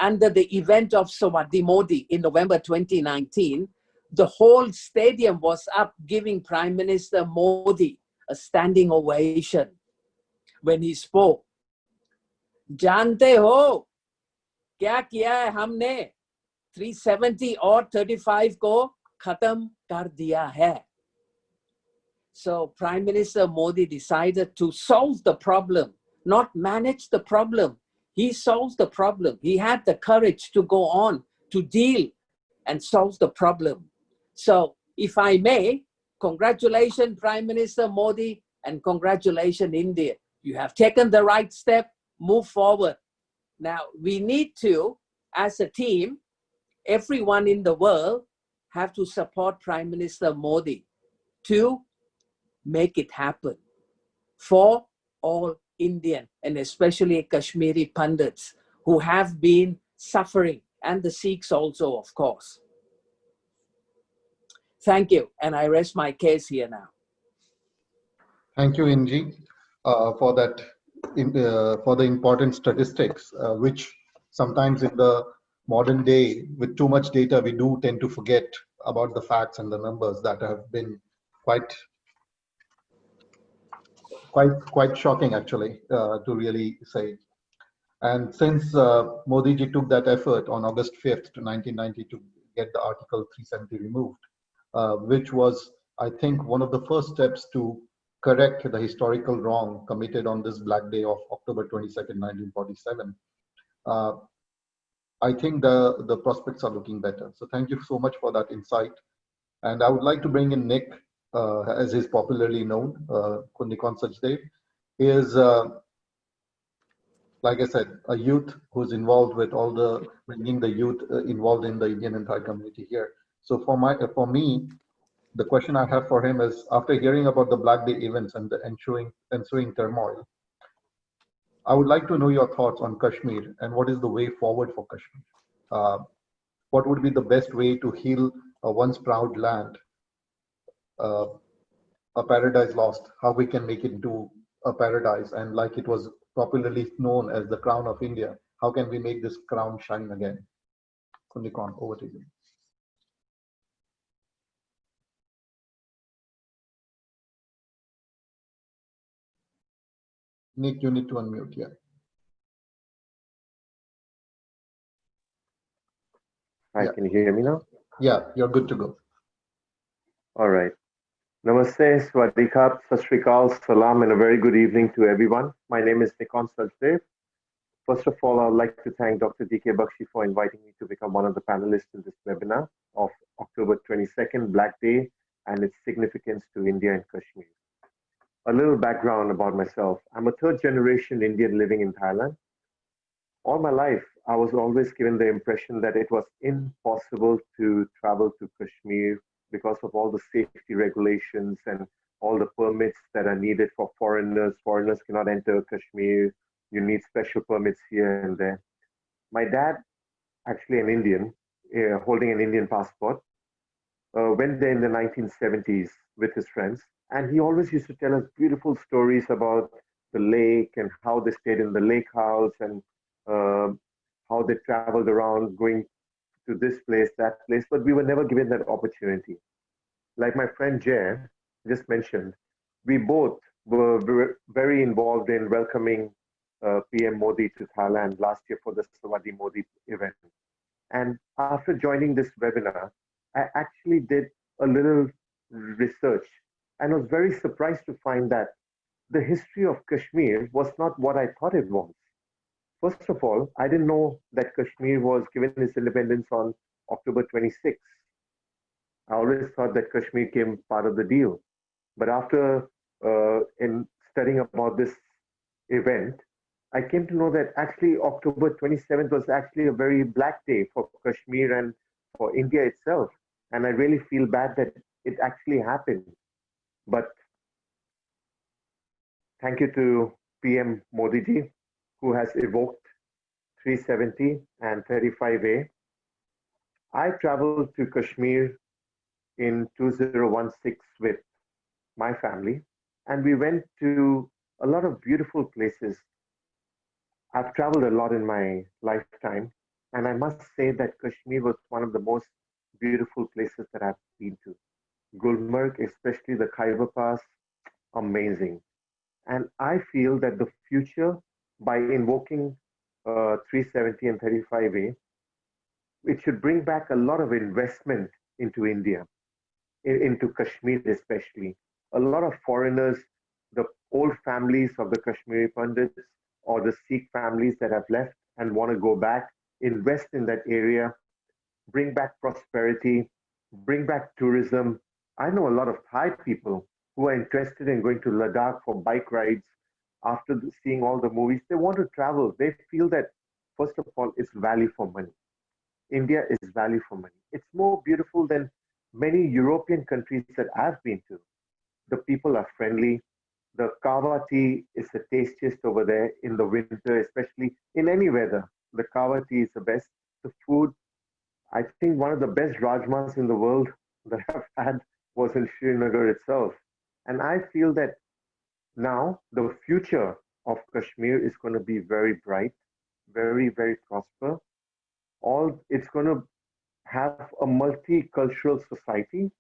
under the event of Sawadee Modi in November 2019, the whole stadium was up giving Prime Minister Modi a standing ovation when he spoke. जानते हो क्या किया है हमने 370 और 35 को खत्म कर दिया है. So Prime Minister Modi decided to solve the problem, not manage the problem. He solved the problem. He had the courage to go on to deal and solve the problem. So if I may, congratulations Prime Minister Modi and congratulations India. You have taken the right step, move forward. Now we need to, as a team, everyone in the world have to support Prime Minister Modi to make it happen for all Indian and especially Kashmiri Pandits who have been suffering, and the Sikhs also, of course. Thank you, and I rest my case here now. Thank you, Inji, for that, for the important statistics, which sometimes in the modern day, with too much data, we do tend to forget about the facts and the numbers that have been quite shocking, actually, to really say. And since Modi ji took that effort on August 5th to 1990 to get the Article 370 removed, which was, I think, one of the first steps to correct the historical wrong committed on this Black Day of October 22nd, 1947. I think the prospects are looking better. So thank you so much for that insight. And I would like to bring in Nick, as is popularly known, Kundikon Sajdev. He is, like I said, a youth who's involved with all the, bringing the youth involved in the Indian and Thai community here. So for me, the question I have for him is, after hearing about the Black Day events and the ensuing turmoil, I would like to know your thoughts on Kashmir and what is the way forward for Kashmir. What would be the best way to heal a once proud land, a paradise lost, how we can make it into a paradise, and like it was popularly known as the crown of India, how can we make this crown shine again? Kundikon, over to you. Nick, you need to unmute, yeah. Hi, Yeah. can you hear me now? Yeah, you're good to go. All right. Namaste, Swadikap, Sat Sri Akal, Salam, and a very good evening to everyone. My name is Nikon Sajdev. First of all, I'd like to thank Dr. D.K. Bakshi for inviting me to become one of the panelists in this webinar of October 22nd, Black Day, and its significance to India and Kashmir. A little background about myself. I'm a third generation Indian living in Thailand. All my life, I was always given the impression that it was impossible to travel to Kashmir because of all the safety regulations and all the permits that are needed for foreigners. Foreigners cannot enter Kashmir. You need special permits here and there. My dad, actually an Indian, holding an Indian passport, went there in the 1970s with his friends. And he always used to tell us beautiful stories about the lake and how they stayed in the lake house and how they traveled around going to this place, that place, but we were never given that opportunity. Like my friend Jay just mentioned, we both were very involved in welcoming PM Modi to Thailand last year for the Sawadee Modi event. And after joining this webinar, I actually did a little research and was very surprised to find that the history of Kashmir was not what I thought it was. First of all, I didn't know that Kashmir was given its independence on October 26th. I always thought that Kashmir came part of the deal. But after in studying about this event, I came to know that actually October 27th was actually a very black day for Kashmir and for India itself. And I really feel bad that it actually happened. But thank you to PM Modi ji, who has evoked 370 and 35A. I traveled to Kashmir in 2016 with my family, and we went to a lot of beautiful places. I've traveled a lot in my lifetime, and I must say that Kashmir was one of the most beautiful places that I've been to. Gulmarg, especially the Khyber Pass, amazing. And I feel that the future, by invoking 370 and 35A, it should bring back a lot of investment into India, into Kashmir especially. A lot of foreigners, the old families of the Kashmiri Pandits or the Sikh families that have left and want to go back, invest in that area, bring back prosperity, bring back tourism. I know a lot of Thai people who are interested in going to Ladakh for bike rides after seeing all the movies. They want to travel. They feel that, first of all, it's value for money. India is value for money. It's more beautiful than many European countries that I've been to. The people are friendly. The kava tea is the tastiest over there in the winter, especially in any weather. The kava tea is the best. The food, I think one of the best rajmas in the world that I've had was in Srinagar itself. And I feel that now the future of Kashmir is going to be very bright, very, very prosper. All it's going to have a multicultural society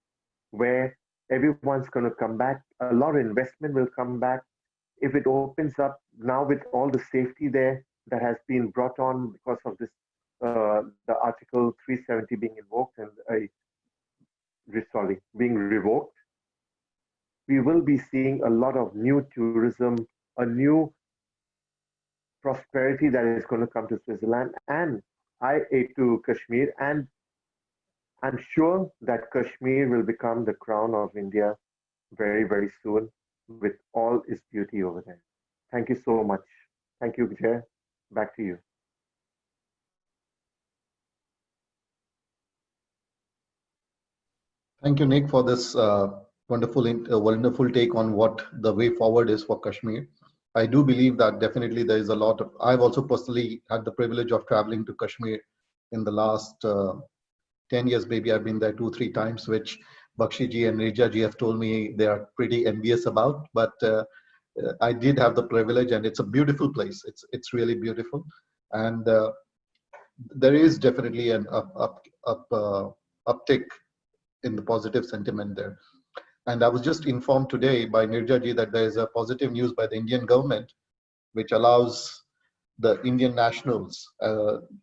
where everyone's going to come back. A lot of investment will come back. If it opens up now with all the safety there that has been brought on because of this, the Article 370 being invoked and being revoked, we will be seeing a lot of new tourism, a new prosperity that is going to come to Switzerland and to Kashmir, and I'm sure that Kashmir will become the crown of India very, very soon with all its beauty over there. Thank you so much. Thank you, Jay. Back to you. Thank you, Nick, for this wonderful take on what the way forward is for Kashmir. I do believe that definitely there is a lot of, I've also personally had the privilege of traveling to Kashmir in the last 10 years, maybe I've been there 2-3 times, which Bakshi ji and Rija ji have told me they are pretty envious about. But I did have the privilege, and it's a beautiful place. It's really beautiful, and there is definitely an uptick in the positive sentiment there. And I was just informed today by Nirja ji that there is a positive news by the Indian government, which allows the Indian nationals,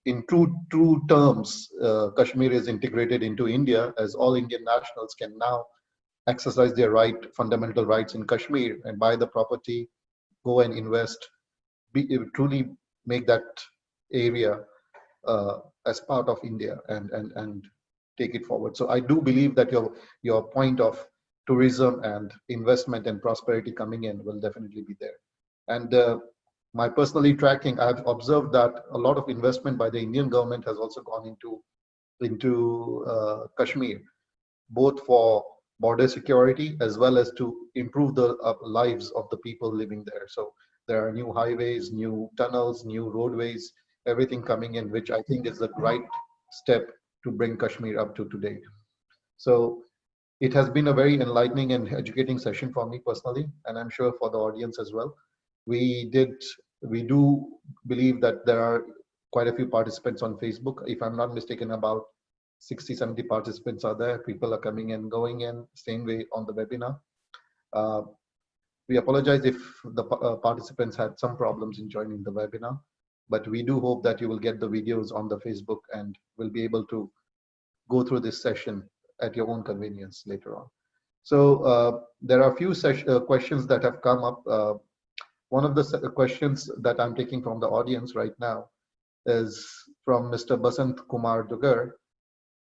in true terms, Kashmir is integrated into India, as all Indian nationals can now exercise their fundamental rights in Kashmir and buy the property, go and invest, truly make that area as part of India and take it forward. So I do believe that your point of tourism and investment and prosperity coming in will definitely be there. And my personally tracking, I've observed that a lot of investment by the Indian government has also gone into Kashmir, both for border security as well as to improve the lives of the people living there. So there are new highways, new tunnels, new roadways, everything coming in, which I think is the right step to bring Kashmir up to today. So it has been a very enlightening and educating session for me personally, and I'm sure for the audience as well. We do believe that there are quite a few participants on Facebook. If I'm not mistaken, about 60-70 participants are there. People are coming and going in, same way on the webinar. We apologize if the participants had some problems in joining the webinar, but we do hope that you will get the videos on the Facebook and will be able to go through this session at your own convenience later on. So there are a few questions that have come up. One of the questions that I'm taking from the audience right now is from Mr. Basant Kumar Dugar.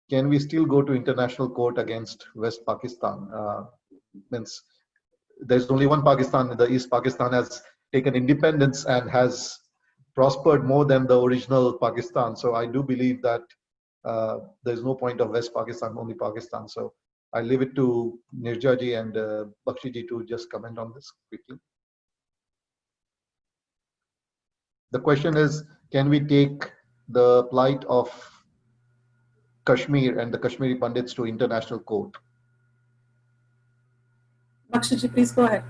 Can we still go to international court against West Pakistan? Means there's only one Pakistan. The East Pakistan has taken independence and has prospered more than the original Pakistan. So I do believe that there's no point of West Pakistan, only Pakistan. So I leave it to Nirja ji and Bakshi ji to just comment on this quickly. The question is, can we take the plight of Kashmir and the Kashmiri Pandits to international court? Bakshi ji, please go ahead.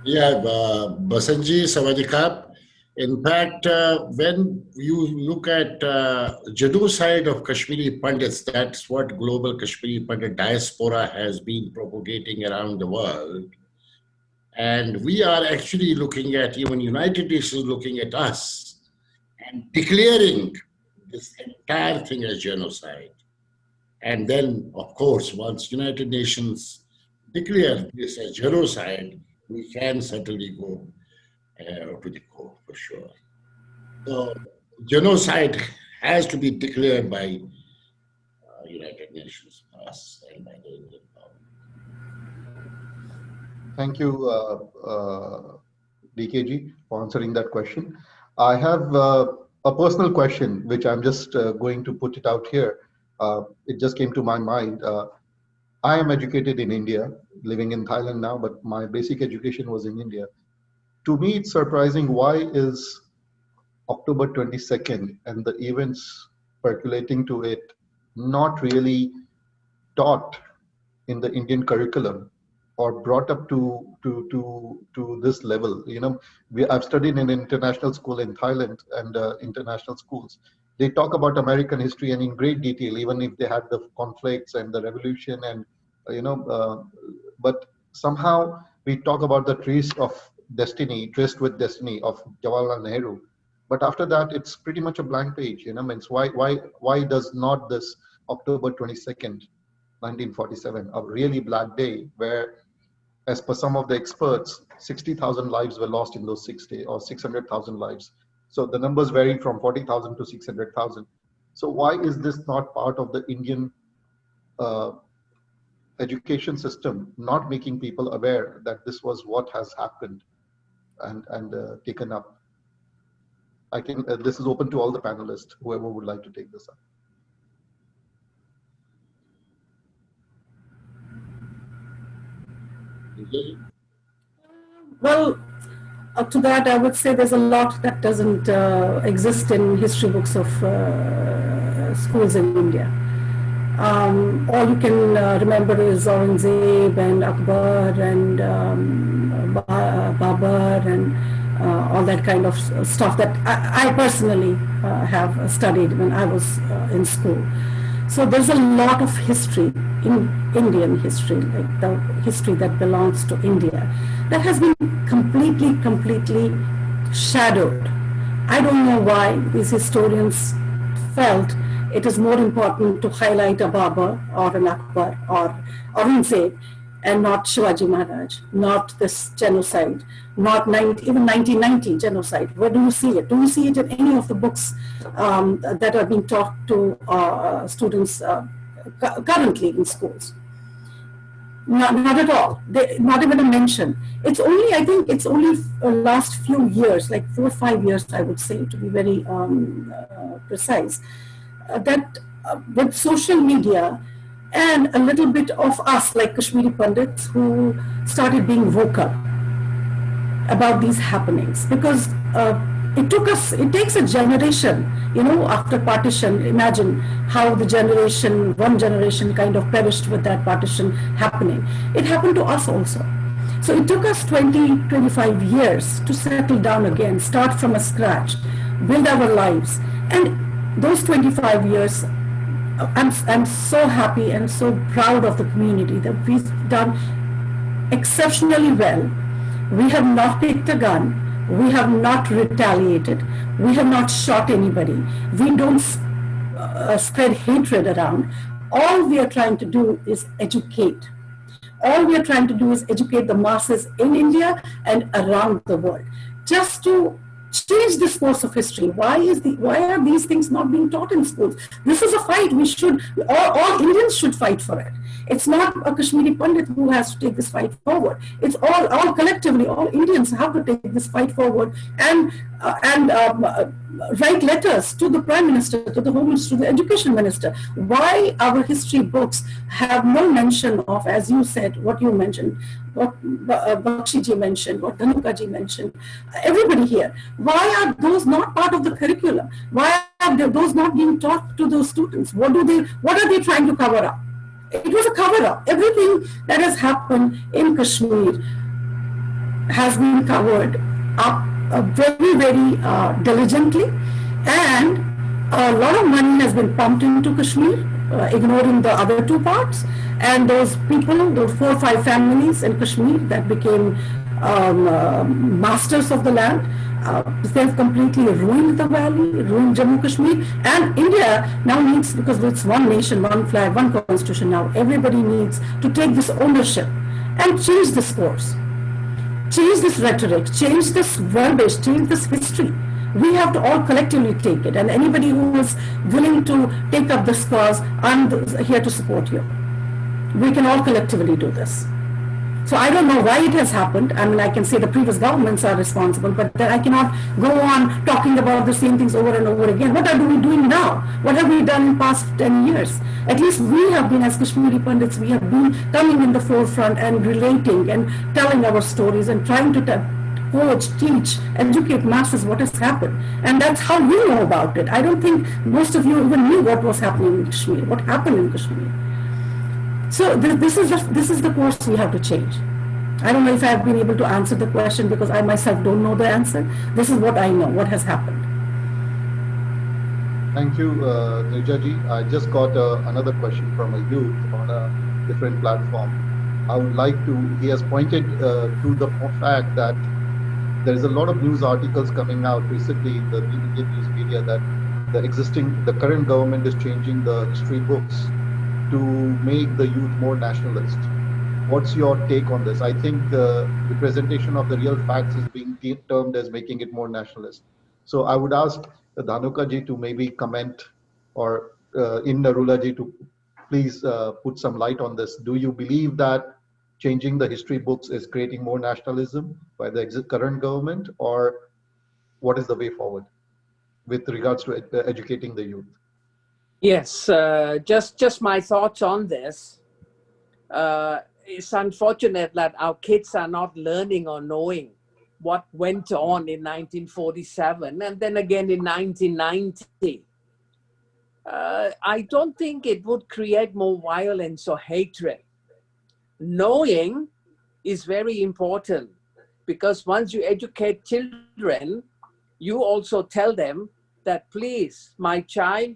Yeah, Basanji, Sawadikap. In fact, when you look at genocide of Kashmiri Pandits, that's what global Kashmiri Pandit diaspora has been propagating around the world. And we are actually looking at, even United Nations looking at us and declaring this entire thing as genocide. And then, of course, once United Nations declare this as genocide, we can certainly go to the court for sure. So genocide has to be declared by United Nations, us, and by the Indian government. Thank you, DKG, for answering that question. I have a personal question, which I'm just going to put it out here. It just came to my mind. I am educated in India, living in Thailand now, but my basic education was in India. To me, it's surprising, why is October 22nd and the events percolating to it not really taught in the Indian curriculum or brought up to this level? You know, I've studied in an international school in Thailand and international schools. They talk about American history and in great detail, even if they had the conflicts and the revolution and, but somehow we talk about the tryst with destiny of Jawaharlal Nehru. But after that, it's pretty much a blank page, means why does not this October 22nd, 1947, a really black day where, as per some of the experts, 60,000 lives were lost in those 6 days, or 600,000 lives. So the numbers vary from 40,000 to 600,000. So why is this not part of the Indian education system, not making people aware that this was what has happened and taken up? I think this is open to all the panelists, whoever would like to take this up. Well, to that, I would say there's a lot that doesn't exist in history books of schools in India. All you can remember is Aurangzeb and Akbar and Babur and all that kind of stuff that I personally have studied when I was in school. So there's a lot of history in Indian history, like the history that belongs to India, that has been completely shadowed. I don't know why these historians felt it is more important to highlight a Babur or an Akbar or Aurangzeb and not Shivaji Maharaj, not this genocide, not even 1990 genocide. Where do you see it? Do you see it in any of the books that are being taught to students currently in schools? Not at all. Not even a mention. It's only, I think it's only last few years, like 4 or 5 years, I would say, to be very precise, that with social media and a little bit of us, like Kashmiri Pandits, who started being vocal about these happenings, because it takes a generation, after partition. Imagine how one generation kind of perished with that partition happening. It happened to us also. So it took us 20, 25 years to settle down again, start from a scratch, build our lives. And those 25 years, I'm so happy and so proud of the community that we've done exceptionally well. We have not picked a gun. We have not retaliated. We have not shot anybody. We don't spread hatred around. All we are trying to do is educate. All we are trying to do is educate the masses in India and around the world, just to change this course of history. Why are these things not being taught in schools? This is a fight. All Indians should fight for it. It's not a Kashmiri Pandit who has to take this fight forward. It's all collectively, all Indians have to take this fight forward and write letters to the Prime Minister, to the Home Minister, to the Education Minister. Why our history books have no mention of, as you said, what you mentioned, what Bakshiji mentioned, what Dhanukaji mentioned, everybody here. Why are those not part of the curriculum? Why are those not being taught to those students? What are they trying to cover up? It was a cover up. Everything that has happened in Kashmir has been covered up very, very diligently, and a lot of money has been pumped into Kashmir, ignoring the other two parts. And those people, those 4 or 5 families in Kashmir that became masters of the land, they've completely ruined the valley, ruined Jammu Kashmir. And India now needs, because it's one nation, one flag, one constitution now, everybody needs to take this ownership and change this course. Change this rhetoric, change this verbiage, change this history. We have to all collectively take it. And anybody who is willing to take up this cause, I'm here to support you. We can all collectively do this. So I don't know why it has happened. I mean, I can say the previous governments are responsible, but then I cannot go on talking about the same things over and over again. What are we doing now? What have we done in past 10 years? At least we have been, as Kashmiri Pandits, we have been coming in the forefront and relating and telling our stories and trying to coach, teach, educate masses what has happened. And that's how we know about it. I don't think most of you even knew what was happening in Kashmir, what happened in Kashmir. So this is the course we have to change. I don't know if I have been able to answer the question because I myself don't know the answer. This is what I know, what has happened. Thank you, Nirjaji. I just got another question from a youth on a different platform. I would like to, he has pointed to the fact that there is a lot of news articles coming out recently in the Indian news media that the current government is changing the history books to make the youth more nationalist. What's your take on this? I think the representation of the real facts is being termed as making it more nationalist. So I would ask Dhanuka ji to maybe comment, or Narula ji to please put some light on this. Do you believe that changing the history books is creating more nationalism by the current government, or what is the way forward with regards to educating the youth? Yes, just my thoughts on this. It's unfortunate that our kids are not learning or knowing what went on in 1947 and then again in 1990. I don't think it would create more violence or hatred. Knowing is very important, because once you educate children, you also tell them that, please, my child,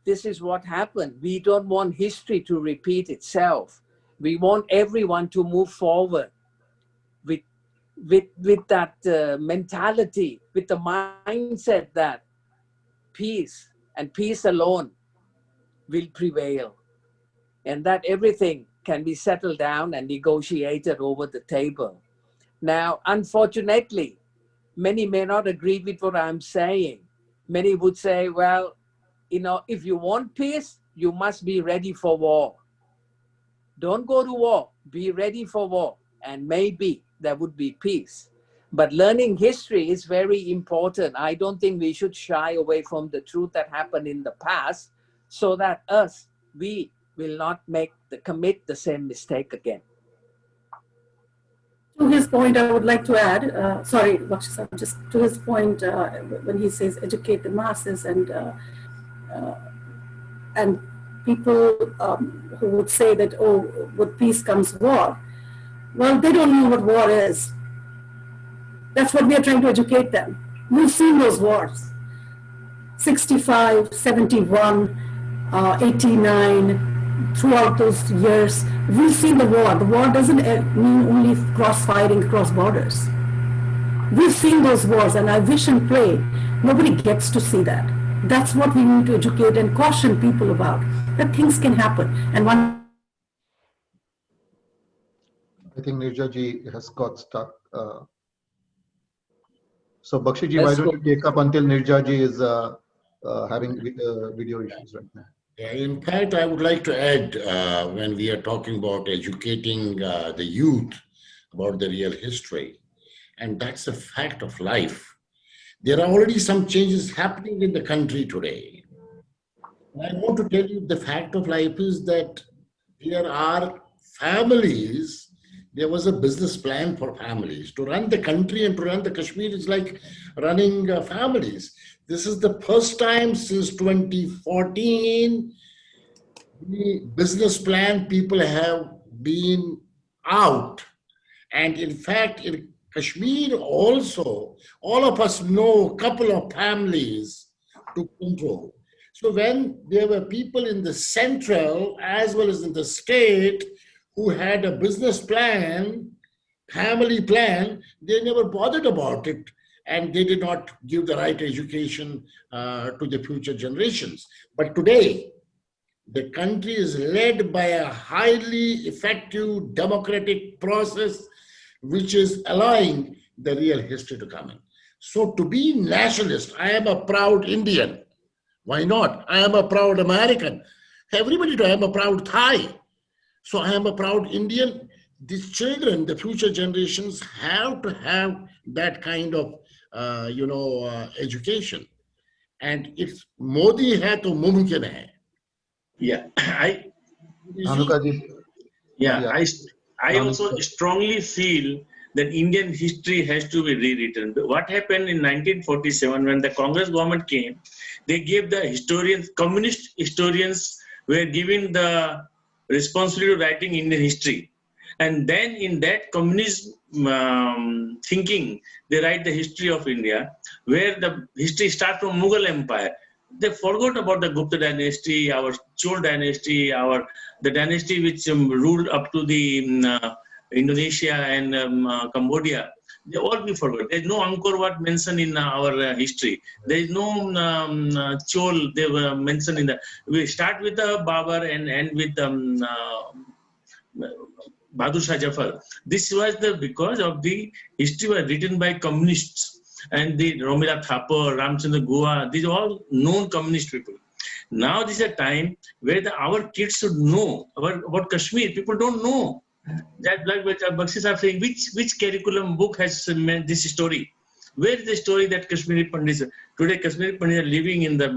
this is what happened. We don't want history to repeat itself. We want everyone to move forward with that mentality, with the mindset that peace and peace alone will prevail, and that everything can be settled down and negotiated over the table. Now, unfortunately, many may not agree with what I'm saying. Many would say, well, if you want peace, you must be ready for war. Don't go to war, be ready for war, and maybe there would be peace. But learning history is very important. I don't think we should shy away from the truth that happened in the past, so that we will not commit the same mistake again. To his point, I would like to add, sorry, Bakshi, just to his point, when he says educate the masses and people who would say that, oh, with peace comes war. Well, they don't know what war is. That's what we are trying to educate them. We've seen those wars. 65, 71, 89, throughout those years, we've seen the war. The war doesn't mean only cross-firing across borders. We've seen those wars, and I wish and pray nobody gets to see that. That's what we need to educate and caution people about, that things can happen. And one, I think Nirjaji has got stuck. So Bakshiji, why don't you take up until Nirjaji is having video issues right now? In fact, I would like to add, when we are talking about educating the youth about the real history, and that's a fact of life. There are already some changes happening in the country today. And I want to tell you the fact of life is that there are families, there was a business plan for families. To run the country and to run the Kashmir is like running families. This is the first time since 2014 the business plan people have been out. And in fact, in Kashmir also, all of us know a couple of families to control. So when there were people in the central as well as in the state who had a business plan, family plan, they never bothered about it. And they did not give the right education to the future generations. But today, the country is led by a highly effective democratic process which is allowing the real history to come in. So to be nationalist, I am a proud Indian. Why not? I am a proud American. Everybody I am a proud Thai. So I am a proud Indian. These children, the future generations have to have that kind of, education. And it's Modi hai to mumkin hai. Yeah, You see, Dhanuka ji, yeah, yeah, I also Dhanuka. strongly feel that Indian history has to be rewritten. What happened in 1947 when the Congress government came? They gave the historians, communist historians were given the responsibility of writing Indian history. And then in that communist thinking, they write the history of India, where the history starts from Mughal Empire. They forgot about the Gupta dynasty, our Chol dynasty, the dynasty which ruled up to the Indonesia and Cambodia. They all be forgot. There is no Angkor Wat mentioned in our history. There is no Chol they were mentioned in the. We start with Babar and end with Bahadur Shah Jafar. This was because of the history was written by communists and the Romila Thapar, Ramchandra Guha. These are all known communist people. Now this is a time where our kids should know about Kashmir. People don't know. That like Bakshi are saying, which curriculum book has meant this story? Where is the story that Kashmiri Pandits today? Kashmiri Pandits are living in the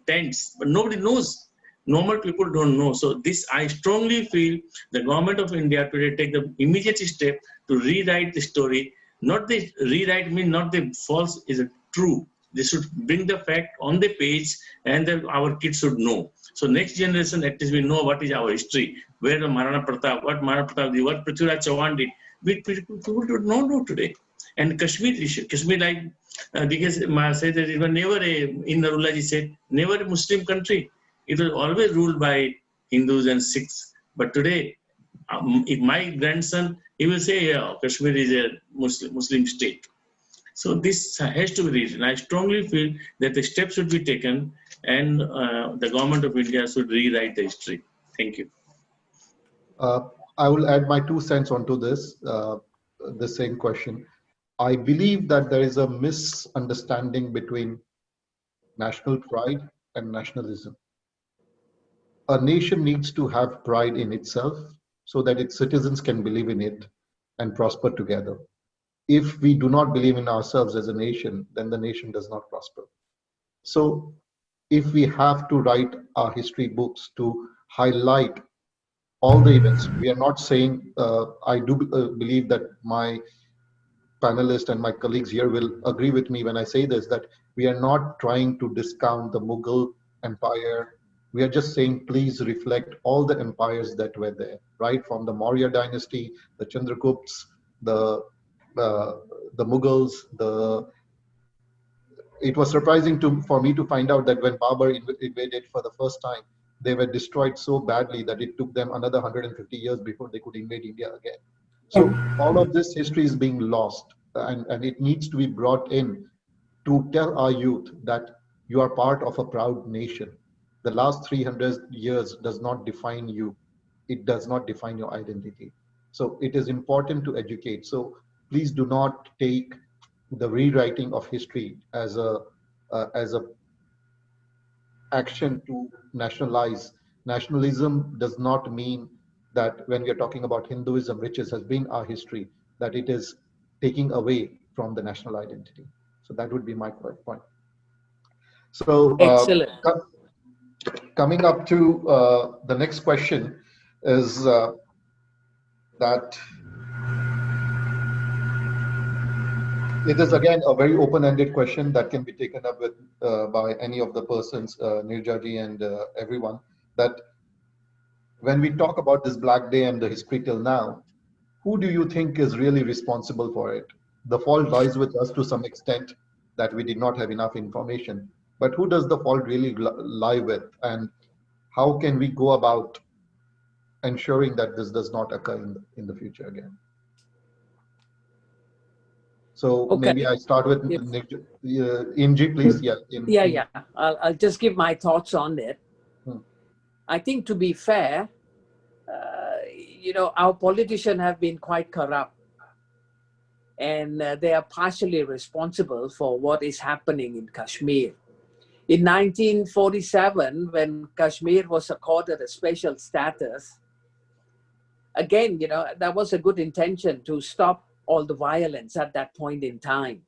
tents, but nobody knows. Normal people don't know. So this, I strongly feel the government of India today take the immediate step to rewrite the story. Not the rewrite mean not the false is a true. They should bring the fact on the page, and our kids should know. So next generation, at least we know what is our history, where the Maharana Pratap, what Maharana Pratap did, what Prithviraj Chauhan did. People do not know today. And Kashmir issue, Kashmir like because said that it was never in Narullaji said, never a Muslim country. It was always ruled by Hindus and Sikhs. But today, if my grandson, he will say, yeah, Kashmir is a Muslim state. So this has to be written. I strongly feel that the steps should be taken and the government of India should rewrite the history. Thank you. I will add my 2 cents onto this, the same question. I believe that there is a misunderstanding between national pride and nationalism. A nation needs to have pride in itself so that its citizens can believe in it and prosper together. If we do not believe in ourselves as a nation, then the nation does not prosper. So if we have to write our history books to highlight all the events, we are not saying, I do believe that my panelists and my colleagues here will agree with me when I say this, that we are not trying to discount the Mughal Empire. We are just saying, please reflect all the empires that were there, right? From the Maurya dynasty, the Chandragupts, the Mughals, it was surprising for me to find out that when Babur invaded for the first time, they were destroyed so badly that it took them another 150 years before they could invade India again. So all of this history is being lost, and it needs to be brought in to tell our youth that you are part of a proud nation. The last 300 years does not define you. It does not define your identity. So it is important to educate. So please do not take the rewriting of history as a action to nationalize. Nationalism does not mean that when we are talking about Hinduism, which has been our history, that it is taking away from the national identity. So that would be my point. So Excellent. coming up to the next question is that it is again a very open-ended question that can be taken up with by any of the persons, Nirjaji and everyone, that when we talk about this Black Day and the history till now, who do you think is really responsible for it? The fault lies with us to some extent that we did not have enough information. But who does the fault really lie with? And how can we go about ensuring that this does not occur in the future again? So Okay. maybe I start with Inji, please. Yeah. I'll just give my thoughts on it. I think, to be fair, our politicians have been quite corrupt, and they are partially responsible for what is happening in Kashmir. In 1947, when Kashmir was accorded a special status, again, that was a good intention to stop all the violence at that point in time.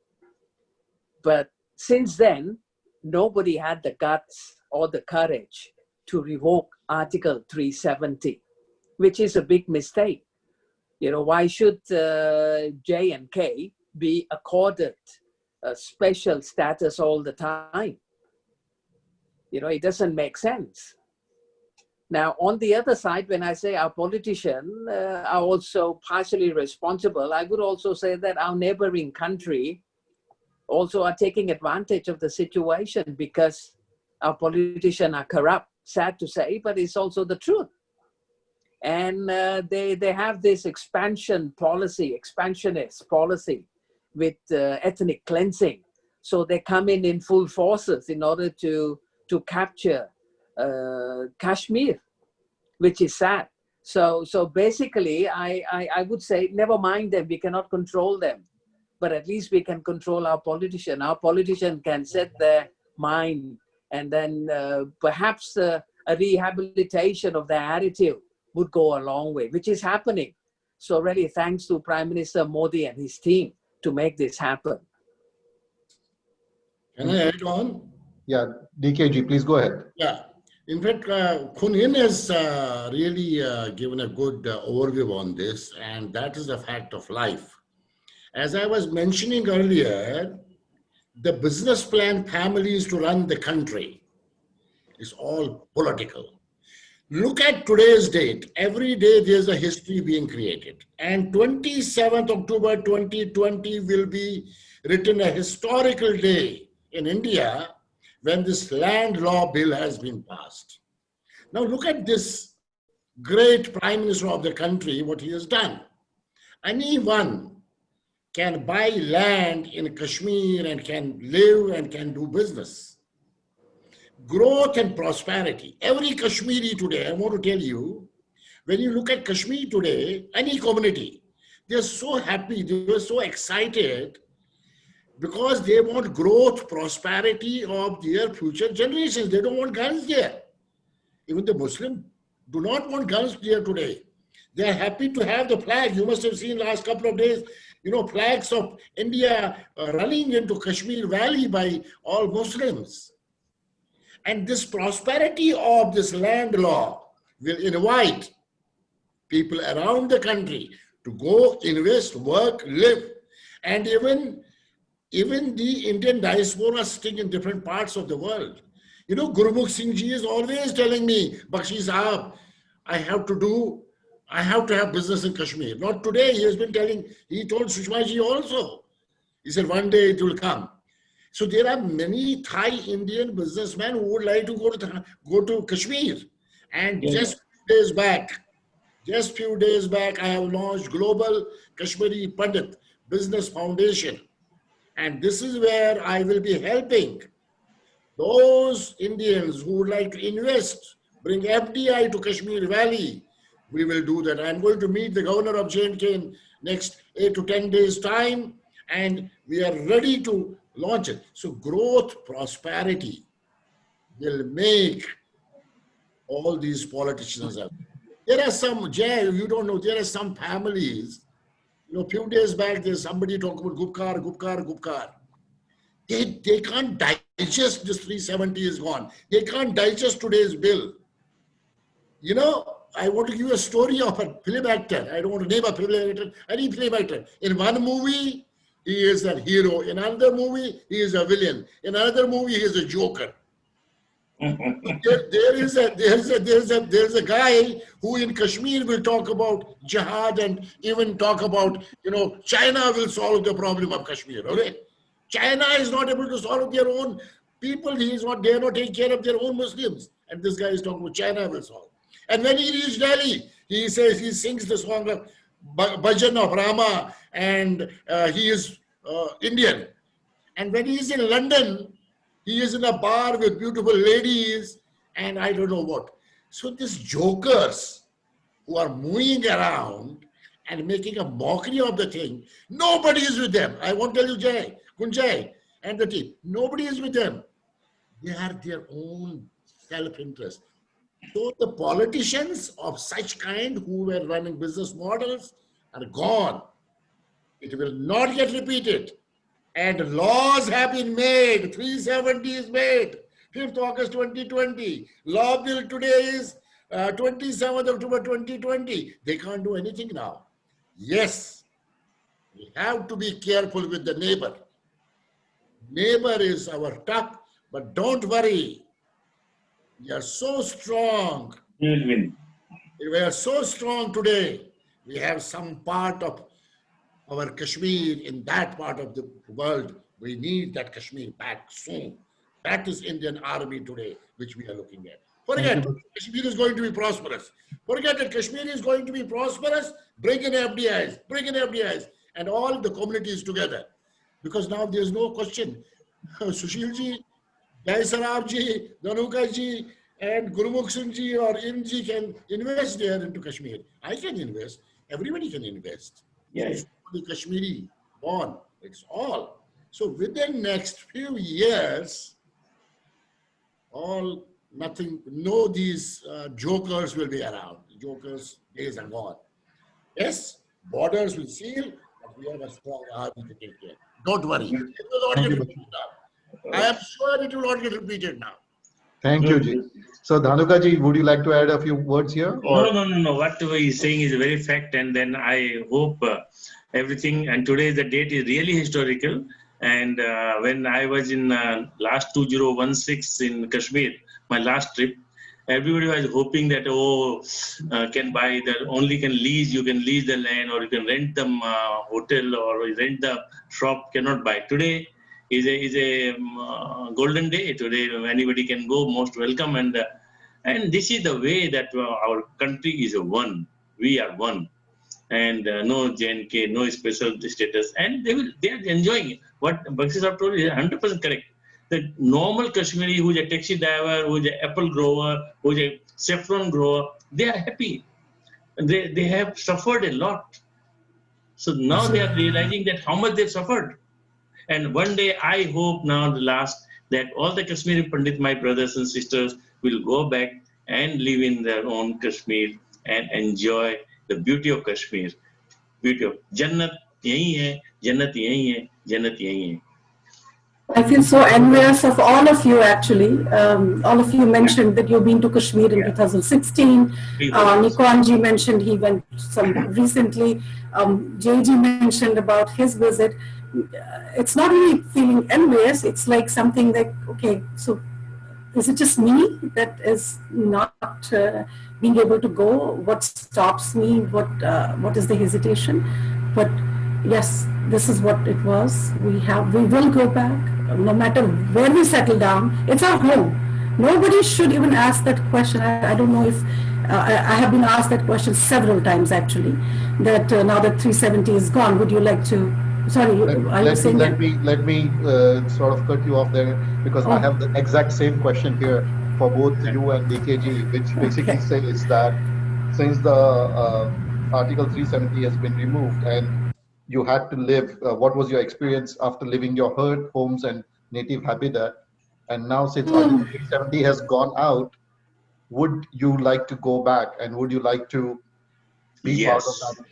But since then, nobody had the guts or the courage to revoke Article 370, which is a big mistake. Why should J and K be accorded a special status all the time? It doesn't make sense. Now, on the other side, when I say our politicians are also partially responsible, I would also say that our neighboring country also are taking advantage of the situation because our politicians are corrupt. Sad to say, but it's also the truth. And they have this expansionist policy with ethnic cleansing. So they come in full forces in order to capture Kashmir, which is sad. So basically, I would say, never mind them. We cannot control them, but at least we can control our politician. Our politician can set their mind, and then perhaps a rehabilitation of their attitude would go a long way, which is happening. So really, thanks to Prime Minister Modi and his team to make this happen. Can I add on? Yeah, DKG, please go ahead. Yeah. In fact, Khun Hin has really given a good overview on this, and that is a fact of life. As I was mentioning earlier, the business plan families to run the country is all political. Look at today's date. Every day there's a history being created. And 27th October 2020 will be written a historical day in India when this land law bill has been passed. Now look at this great Prime Minister of the country, what he has done. Anyone can buy land in Kashmir and can live and can do business. Growth and prosperity. Every Kashmiri today, I want to tell you, when you look at Kashmir today, any community, they're so happy, they're so excited because they want growth, prosperity of their future generations. They don't want guns there. Even the Muslims do not want guns there today. They are happy to have the flag. You must have seen last couple of days, flags of India running into Kashmir Valley by all Muslims. And this prosperity of this land law will invite people around the country to go, invest, work, live. And even the Indian diaspora sitting in different parts of the world. Gurmukh Singh Ji is always telling me, Bakshi Sahab, I have to have business in Kashmir. Not today, he told Sushma Ji also. He said, one day it will come. So there are many Thai Indian businessmen who would like to go to Kashmir. And just few days back, I have launched Global Kashmiri Pandit Business Foundation. And this is where I will be helping those Indians who would like to invest, bring FDI to Kashmir Valley. We will do that. I'm going to meet the governor of J&K in next 8 to 10 days time, and we are ready to launch it. So growth, prosperity, will make all these politicians have. There are some, Jay, you don't know, there are some families, few days back, there's somebody talking about Gupkar. They can't digest this 370 is gone. They can't digest today's bill. I want to give you a story of a film actor. I don't want to name a film actor, any film actor. In one movie, he is a hero. In another movie, he is a villain. In another movie, he is a joker. There's a guy who in Kashmir will talk about jihad and even talk about, China will solve the problem of Kashmir. Okay? China is not able to solve their own people. They are not taking care of their own Muslims. And this guy is talking about China will solve. And when he reached Delhi, he sings the song of Bhajan of Rama, and he is Indian. And when he is in London, he is in a bar with beautiful ladies and I don't know what. So these jokers who are moving around and making a mockery of the thing, nobody is with them. I won't tell you, Kunjay and the team, nobody is with them. They are their own self-interest. So the politicians of such kind who were running business models are gone. It will not get repeated. And laws have been made. 370 is made. 5th August 2020. Law bill today is 27th October 2020. They can't do anything now. Yes, we have to be careful with the neighbor. Neighbor is our tuck, but don't worry. We are so strong. You will win. We are so strong today. We have some part of our Kashmir in that part of the world. We need that Kashmir back soon. That is Indian army today, which we are looking at. Forget Kashmir is going to be prosperous. Forget that Kashmir is going to be prosperous. Bring in FDIs, and all the communities together. Because now there's no question. Sushil ji, Jai Sarab ji, Dhanuka ji, and Gurumukh Singh ji or In ji can invest there into Kashmir. I can invest. Everybody can invest. Yes. The Kashmiri born, it's all. So within next few years, these jokers will be around. Jokers days are gone. Yes, borders will seal, but we have a strong army to take care. Don't worry. It will not get repeated now. I am sure it will not get repeated now. Thank you, Ji. So, Dhanuka ji, would you like to add a few words here? Or? No. What he is saying is a very fact, and then I hope everything. And today the date is really historical. And when I was in last 2016 in Kashmir, my last trip, everybody was hoping that can buy that only can lease. You can lease the land, or you can rent the hotel, or rent the shop. Cannot buy. Today is a golden day. Today anybody can go. Most welcome, and this is the way that our country is one. We are one, and no JNK, no special status, and they are enjoying it. What Bakshi Saab told is 100% correct. The normal Kashmiri who is a taxi driver, who is an apple grower, who is a saffron grower, they are happy. They have suffered a lot. So now they are realizing that how much they've suffered. And one day I hope now that all the Kashmiri Pandit, my brothers and sisters, will go back and live in their own Kashmir and enjoy the beauty of Kashmir. Beauty of Jannat yahi hai, Jannat yahi hai, Jannat yahi hai. I feel so envious of all of you, actually. All of you mentioned that you've been to Kashmir in 2016. Nikonji mentioned he went some recently. JG mentioned about his visit. It's not really feeling envious. It's like something like, okay, so is it just me that is not being able to go? What stops me? What is the hesitation? But yes, this is what it was. We will go back, no matter where we settle down. It's our home. Nobody should even ask that question. I don't know if I have been asked that question several times, actually, that now that 370 is gone, would you like to? Sorry, let me sort of cut you off there, because I have the exact same question here for both you and DKG, which basically says that since the Article 370 has been removed and you had to live, what was your experience after leaving your homes and native habitat? And now since Article 370 has gone out, would you like to go back and would you like to be part of Yes. that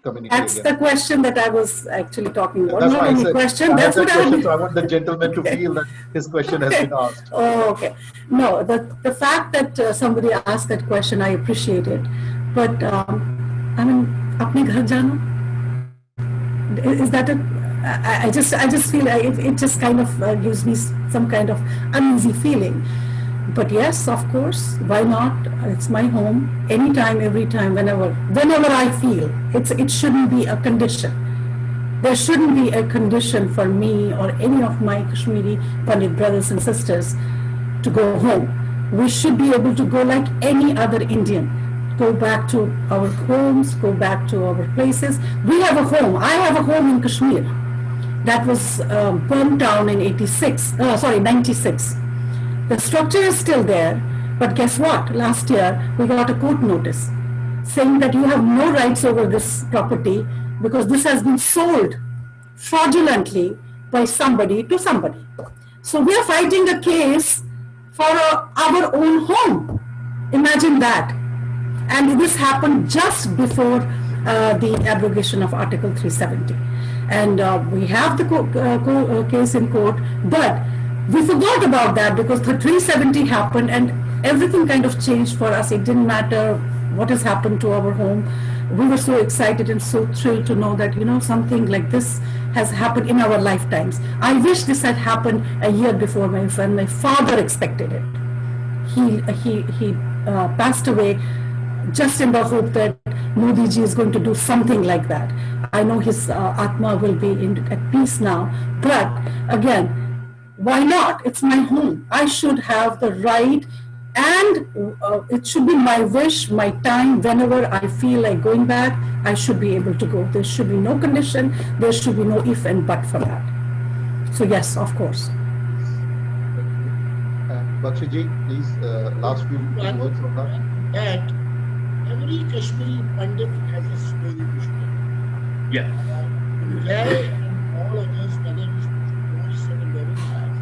community That's again? the question that I was actually talking about. That's Not why I only said question, I have that's what that I question, would. so I want the gentleman to Okay. feel that his question has Okay. been asked. Oh, okay. No, the fact that somebody asked that question, I appreciate it. But I mean, apne ghar jana, is that a? I just feel it just kind of gives me some kind of uneasy feeling. But yes, of course, why not? It's my home. Anytime, every time, whenever I feel. It shouldn't be a condition. There shouldn't be a condition for me or any of my Kashmiri Pandit brothers and sisters to go home. We should be able to go like any other Indian. Go back to our homes, go back to our places. We have a home. I have a home in Kashmir that was burned down in 96. The structure is still there, but guess what? Last year we got a court notice saying that you have no rights over this property because this has been sold fraudulently by somebody to somebody. So we are fighting a case for our own home. Imagine that. And this happened just before the abrogation of Article 370. And we have the case in court, but we forgot about that because the 370 happened and everything kind of changed for us. It didn't matter what has happened to our home. We were so excited and so thrilled to know that, something like this has happened in our lifetimes. I wish this had happened a year before when my father expected it. He passed away just in the hope that Modi ji is going to do something like that. I know his Atma will be at peace now, but again, why not? It's my home. I should have the right, and it should be my wish, my time. Whenever I feel like going back, I should be able to go. There should be no condition. There should be no if and but for that. So yes, of course. Thank you. Bakshiji, please, last few words on that. That every Kashmiri Pandit has a story to share. Yeah. Bilal and all others, whether it is posts and wherever it has,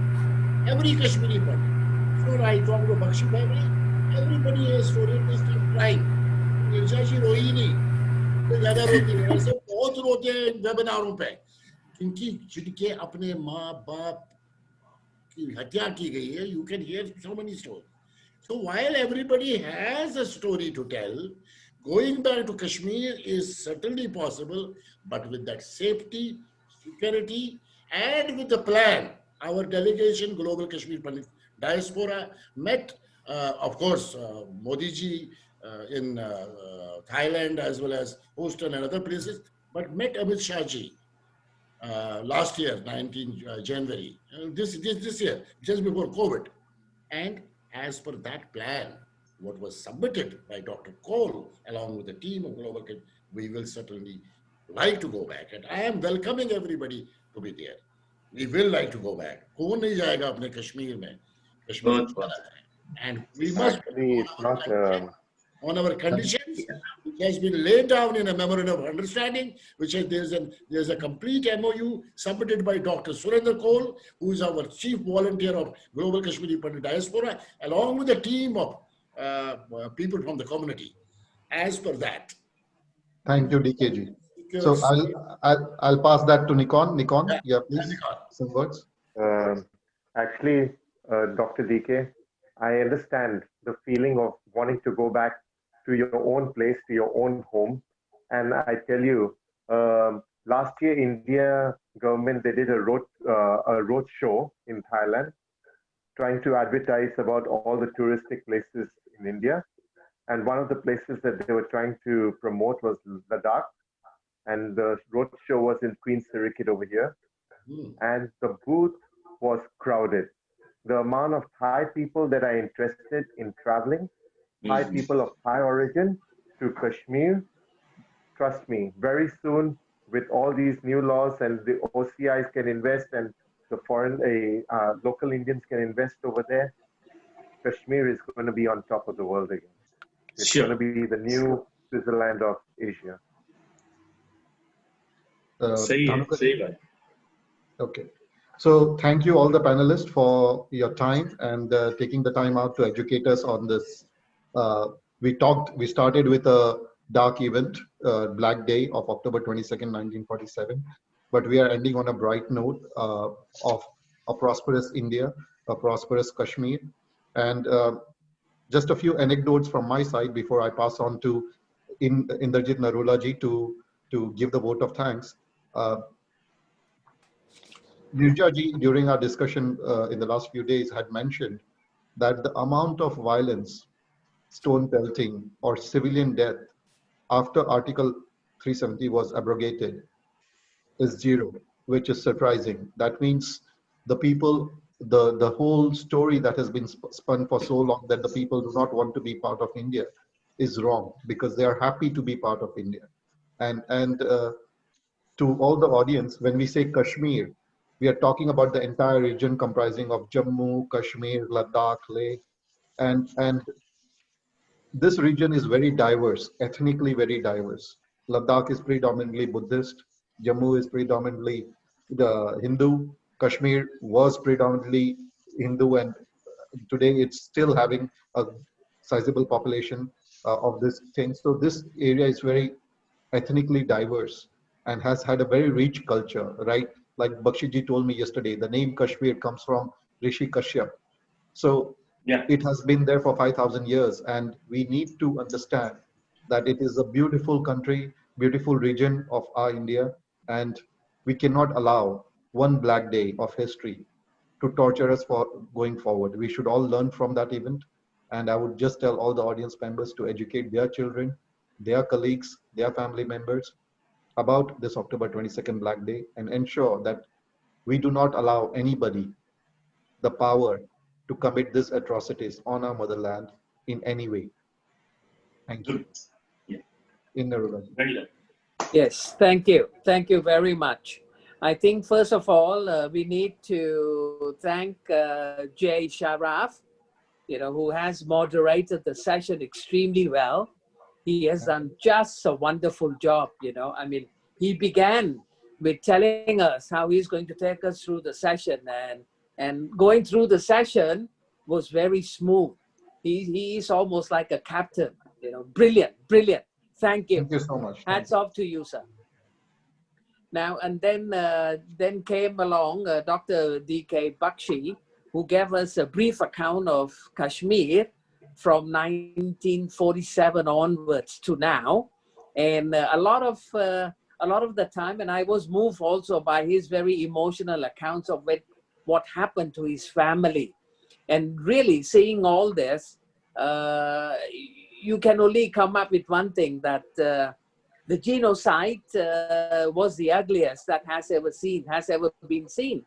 every Kashmiri Pandit. It's not I talk about Bakshi family. Everybody has a story and they start crying. निर्जाशी रोई नहीं, तो ज्यादा रोती है. ऐसे बहुत रोते हैं वेबिनारों पे, क्योंकि जिनके अपने माँ बाप की हत्या की गई है. You can hear so many stories. So while everybody has a story to tell, going back to Kashmir is certainly possible, but with that safety, security, and with the plan. Our delegation, Global Kashmir Diaspora, met, of course, Modi ji in Thailand as well as Houston and other places, but met Amit Shah ji last year, 19 January, this year, just before COVID. And as per that plan, what was submitted by Dr. Cole, along with the team of Global, we will certainly like to go back. And I am welcoming everybody to be there. We will like to go back. कौन नहीं जाएगा अपने कश्मीर में? Kashmir and we must Actually, it's not. on our conditions, which has been laid down in a memorandum of understanding, which is there's a complete MOU submitted by Dr. Surinder Kaul, who is our chief volunteer of Global Kashmiri Pandit Diaspora, along with a team of people from the community. As per that. Thank you, DKG. So I'll pass that to Nikon. Nikon, yeah, please. Nikon. Some words. Actually, Dr. DK, I understand the feeling of wanting to go back to your own place, to your own home. And I tell you, last year, India government, they did a road show in Thailand, trying to advertise about all the touristic places in India. And one of the places that they were trying to promote was Ladakh. And the road show was in Queen's Circuit over here. And the booth was crowded. The amount of Thai people that are interested in traveling, Thai people of Thai origin to Kashmir, trust me, very soon with all these new laws and the OCIs can invest and the local Indians can invest over there, Kashmir is going to be on top of the world again. It's going to be the new Switzerland of Asia. Okay. So thank you all the panelists for your time and taking the time out to educate us on this. We started with a dark event, Black Day of October 22nd, 1947, but we are ending on a bright note of a prosperous India, a prosperous Kashmir. And just a few anecdotes from my side before I pass on to Inderjit Narula ji to give the vote of thanks. Nirja ji, during our discussion in the last few days, had mentioned that the amount of violence, stone pelting, or civilian death after Article 370 was abrogated is zero, which is surprising. That means the people, the whole story that has been spun for so long that the people do not want to be part of India is wrong, because they are happy to be part of India. And to all the audience, when we say Kashmir, we are talking about the entire region comprising of Jammu, Kashmir, Ladakh, Leh, and this region is very diverse, ethnically very diverse. Ladakh is predominantly Buddhist, Jammu is predominantly the Hindu, Kashmir was predominantly Hindu, and today it's still having a sizable population of this thing. So this area is very ethnically diverse and has had a very rich culture, right? Like Bakshiji told me yesterday, the name Kashmir comes from Rishi Kashyap. So Yeah. it has been there for 5,000 years, and we need to understand that it is a beautiful country, beautiful region of our India, and we cannot allow one black day of history to torture us for going forward. We should all learn from that event, and I would just tell all the audience members to educate their children, their colleagues, their family members about this October 22nd Black Day, and ensure that we do not allow anybody the power to commit these atrocities on our motherland in any way. Thank you. Yeah. Very well. Yes, thank you. Thank you very much. I think first of all, we need to thank Jay Sharaf, who has moderated the session extremely well. He has done just a wonderful job, I mean, he began with telling us how he's going to take us through the session, and going through the session was very smooth. He is almost like a captain, brilliant. Thank you. Thank you so much. Hats off to you, sir. Now, and then came along Dr. D.K. Bakshi, who gave us a brief account of Kashmir from 1947 onwards to now, and a lot of the time, and I was moved also by his very emotional accounts of what happened to his family, and really seeing all this, you can only come up with one thing, that the genocide was the ugliest that has ever been seen.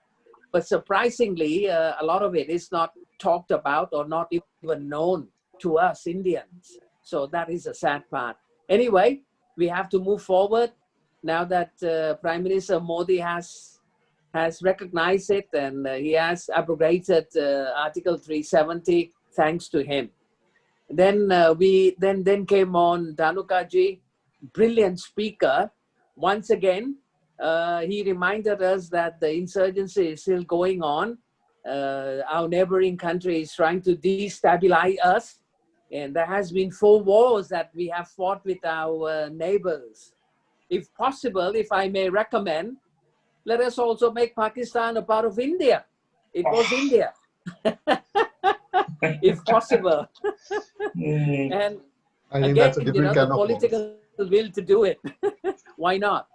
But surprisingly, a lot of it is not talked about or not even known to us Indians. So that is a sad part. Anyway, we have to move forward now that Prime Minister Modi has recognized it, and he has abrogated Article 370, thanks to him. Then then came on Dhanukaji, brilliant speaker. Once again, he reminded us that the insurgency is still going on. Our neighboring country is trying to destabilize us. And there has been 4 wars that we have fought with our neighbors. If possible, if I may recommend, let us also make Pakistan a part of India. It was India, if possible. And I think again, that's a different kind the of political will to do it. Why not?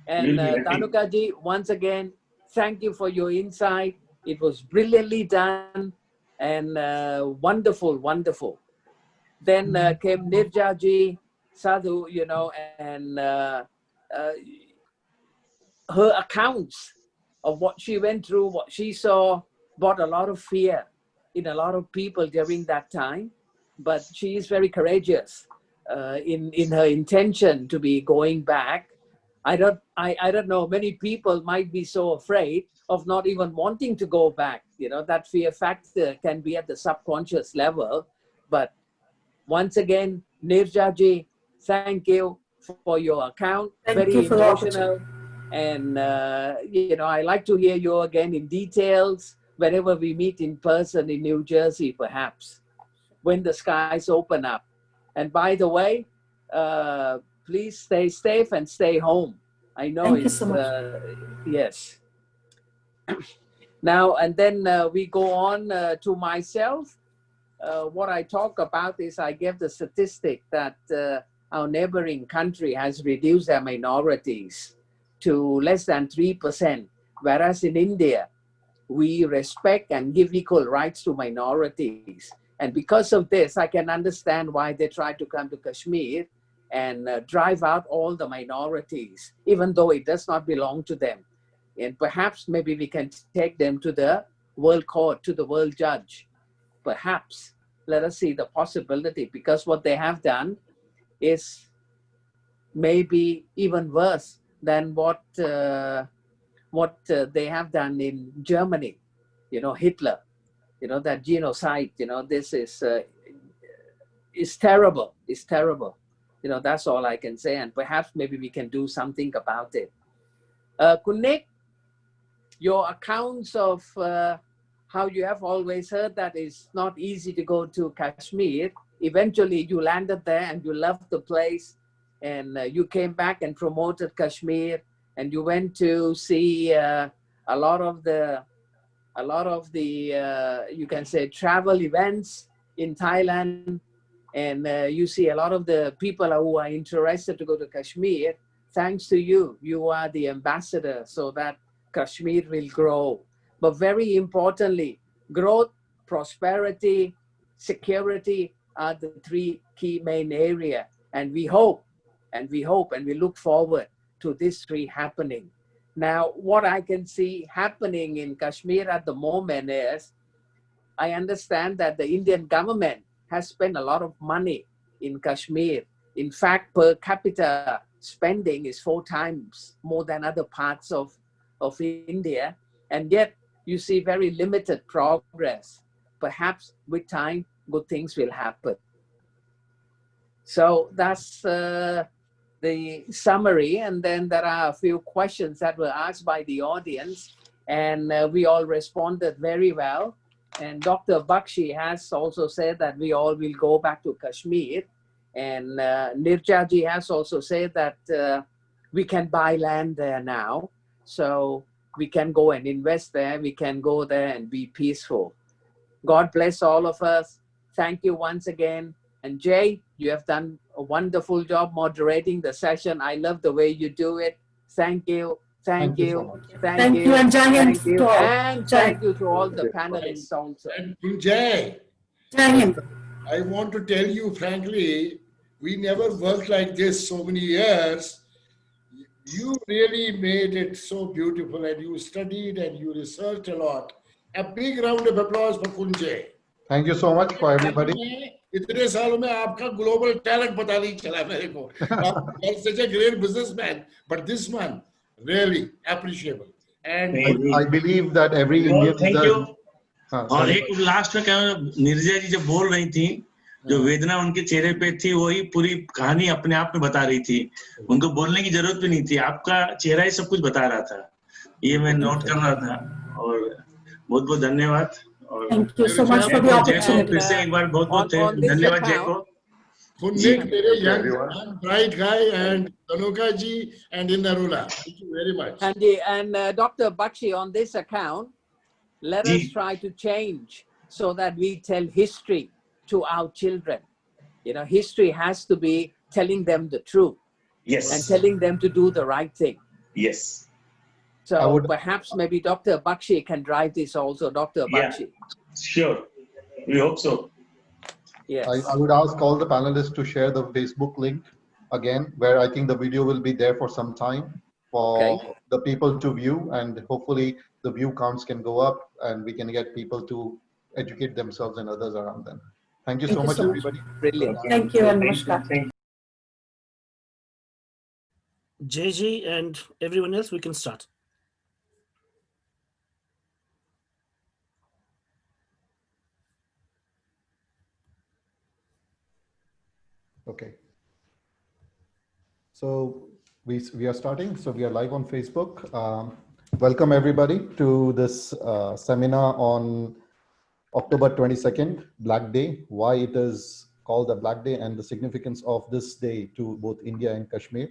And Dhanukaji, once again, thank you for your insight. It was brilliantly done and wonderful. Then came Nirjaji, Sadhu, and her accounts of what she went through, what she saw, brought a lot of fear in a lot of people during that time. But she is very courageous in her intention to be going back. I don't know, many people might be so afraid of not even wanting to go back. That fear factor can be at the subconscious level. But once again, Nirjaji, thank you for your account. Thank Very you for the emotional. opportunity. And, I like to hear you again in details whenever we meet in person in New Jersey, perhaps, when the skies open up. And by the way, please stay safe and stay home. I know Thank you so much. Yes. Now, and then we go on to myself. What I talk about is I gave the statistic that our neighboring country has reduced their minorities to less than 3%, whereas in India, we respect and give equal rights to minorities. And because of this, I can understand why they try to come to Kashmir and drive out all the minorities, even though it does not belong to them. And perhaps maybe we can take them to the world court, to the world judge. Perhaps, let us see the possibility, because what they have done is maybe even worse than what they have done in Germany. Hitler, that genocide, this is terrible. It's terrible. That's all I can say. And perhaps maybe we can do something about it. Kunik, your accounts of how you have always heard that it's not easy to go to Kashmir. Eventually you landed there and you loved the place, and you came back and promoted Kashmir, and you went to see a lot of the you can say travel events in Thailand, and you see a lot of the people who are interested to go to Kashmir. Thanks to you, you are the ambassador so that Kashmir will grow. But very importantly, growth, prosperity, security are the three key main areas. And we hope, and we look forward to these three happening. Now, what I can see happening in Kashmir at the moment is, I understand that the Indian government has spent a lot of money in Kashmir. In fact, per capita spending is 4 times more than other parts of India. And yet you see very limited progress. Perhaps with time, good things will happen. So that's the summary. And then there are a few questions that were asked by the audience, and we all responded very well. And Dr. Bakshi has also said that we all will go back to Kashmir. And Nirjaji has also said that we can buy land there now. So we can go and invest there. We can go there and be peaceful. God bless all of us. Thank you once again. And Jay, you have done a wonderful job moderating the session. I love the way you do it. Thank you. Thank you. so much. Thank you, and Jai Hind to all. And thank you to all the panelists also. And Jai, Jai Hind. I want to tell you frankly, we never worked like this so many years. You really made it so beautiful, and you studied and you researched a lot. A big round of applause for Kunjay. Thank you so much for everybody. इतने सालों में आपका global talent पता नहीं चला मेरे को. You're such a great businessman, but this one really appreciable. And I believe that every Indian. Thank you. हाँ, और sorry. एक लास्ट में क्या निर्जय जी जब बोल रही थी, जो वेदना उनके चेहरे पे थी, वही पूरी कहानी अपने आप में बता रही थी. उनको बोलने की जरूरत भी नहीं थी, आपका चेहरा ही सब कुछ बता रहा था. ये मैं नोट कर रहा था. और बहुत बहुत धन्यवाद. Thank you so much for the opportunity. फिर से एक बार बहुत बहुत धन्यवाद जय को. Kunnik, very young, bright guy, and Tanuka ji and Indarula. Thank you very much. And Dr. Bakshi, on this account, let us try to change so that we tell history to our children. History has to be telling them the truth. Yes. And telling them to do the right thing. Yes. So perhaps maybe Dr. Bakshi can drive this also, Dr. Bakshi. Sure. We hope so. Yes. I would ask all the panelists to share the Facebook link again, where I think the video will be there for some time for the people to view, and hopefully the view counts can go up and we can get people to educate themselves and others around them. Thank you so much, everybody. Brilliant. Thank you and namaskar. JG and everyone else, we can start. Okay. So We are starting, so we are live on Facebook. Welcome everybody to this seminar on October 22nd, Black Day, why it is called the Black Day and the significance of this day to both India and Kashmir.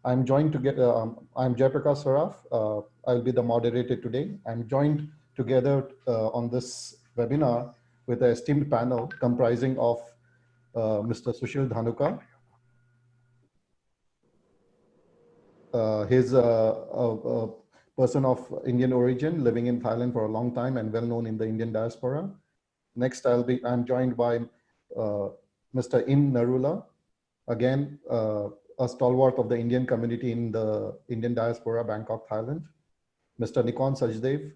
I'm joined I'm Jaiprakash Saraf. I'll be the moderator today. I'm joined together on this webinar with an esteemed panel comprising of Mr. Sushil Dhanuka. He's a person of Indian origin living in Thailand for a long time and well known in the Indian diaspora. Next, I'm joined by Mr. In Narula, again, a stalwart of the Indian community in the Indian diaspora, Bangkok, Thailand. Mr. Nikon Sajdev,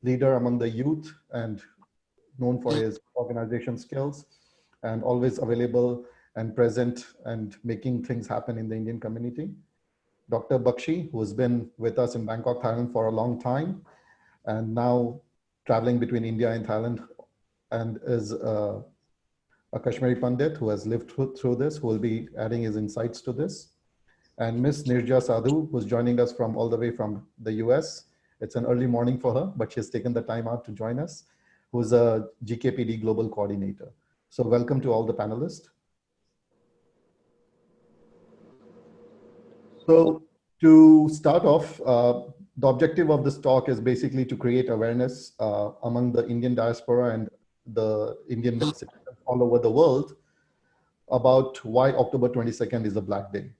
leader among the youth and known for his organization skills and always available and present and making things happen in the Indian community. Dr. Bakshi, who has been with us in Bangkok, Thailand for a long time, and now traveling between India and Thailand, and is a Kashmiri Pandit who has lived through this, who will be adding his insights to this. And Miss Nirja Sadhu, who's joining us from all the way from the US. It's an early morning for her, but she's taken the time out to join us, who's a GKPD Global Coordinator. So welcome to all the panelists. So to start off, the objective of this talk is basically to create awareness among the Indian diaspora and the Indian citizens all over the world about why October 22nd is a Black Day.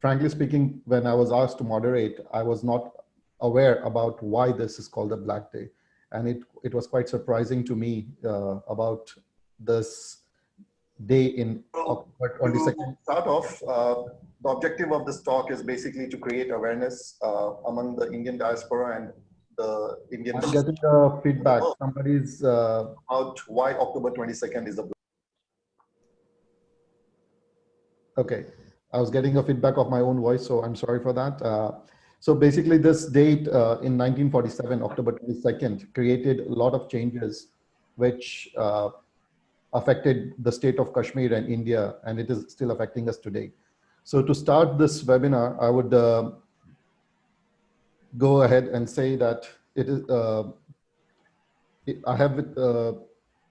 Frankly speaking, when I was asked to moderate, I was not aware about why this is called a Black Day. And it was quite surprising to me about this day in October 22nd. Start off, the objective of this talk is basically to create awareness among the Indian diaspora and the Indian. I'm getting feedback. Somebody's about why October 22nd is a. Okay, I was getting a feedback of my own voice, so I'm sorry for that. So basically, this date in 1947, October 22nd, created a lot of changes, which affected the state of Kashmir and India, and it is still affecting us today. So to start this webinar, I would go ahead and say that it is, I have,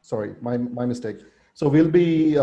sorry, my mistake. So we'll be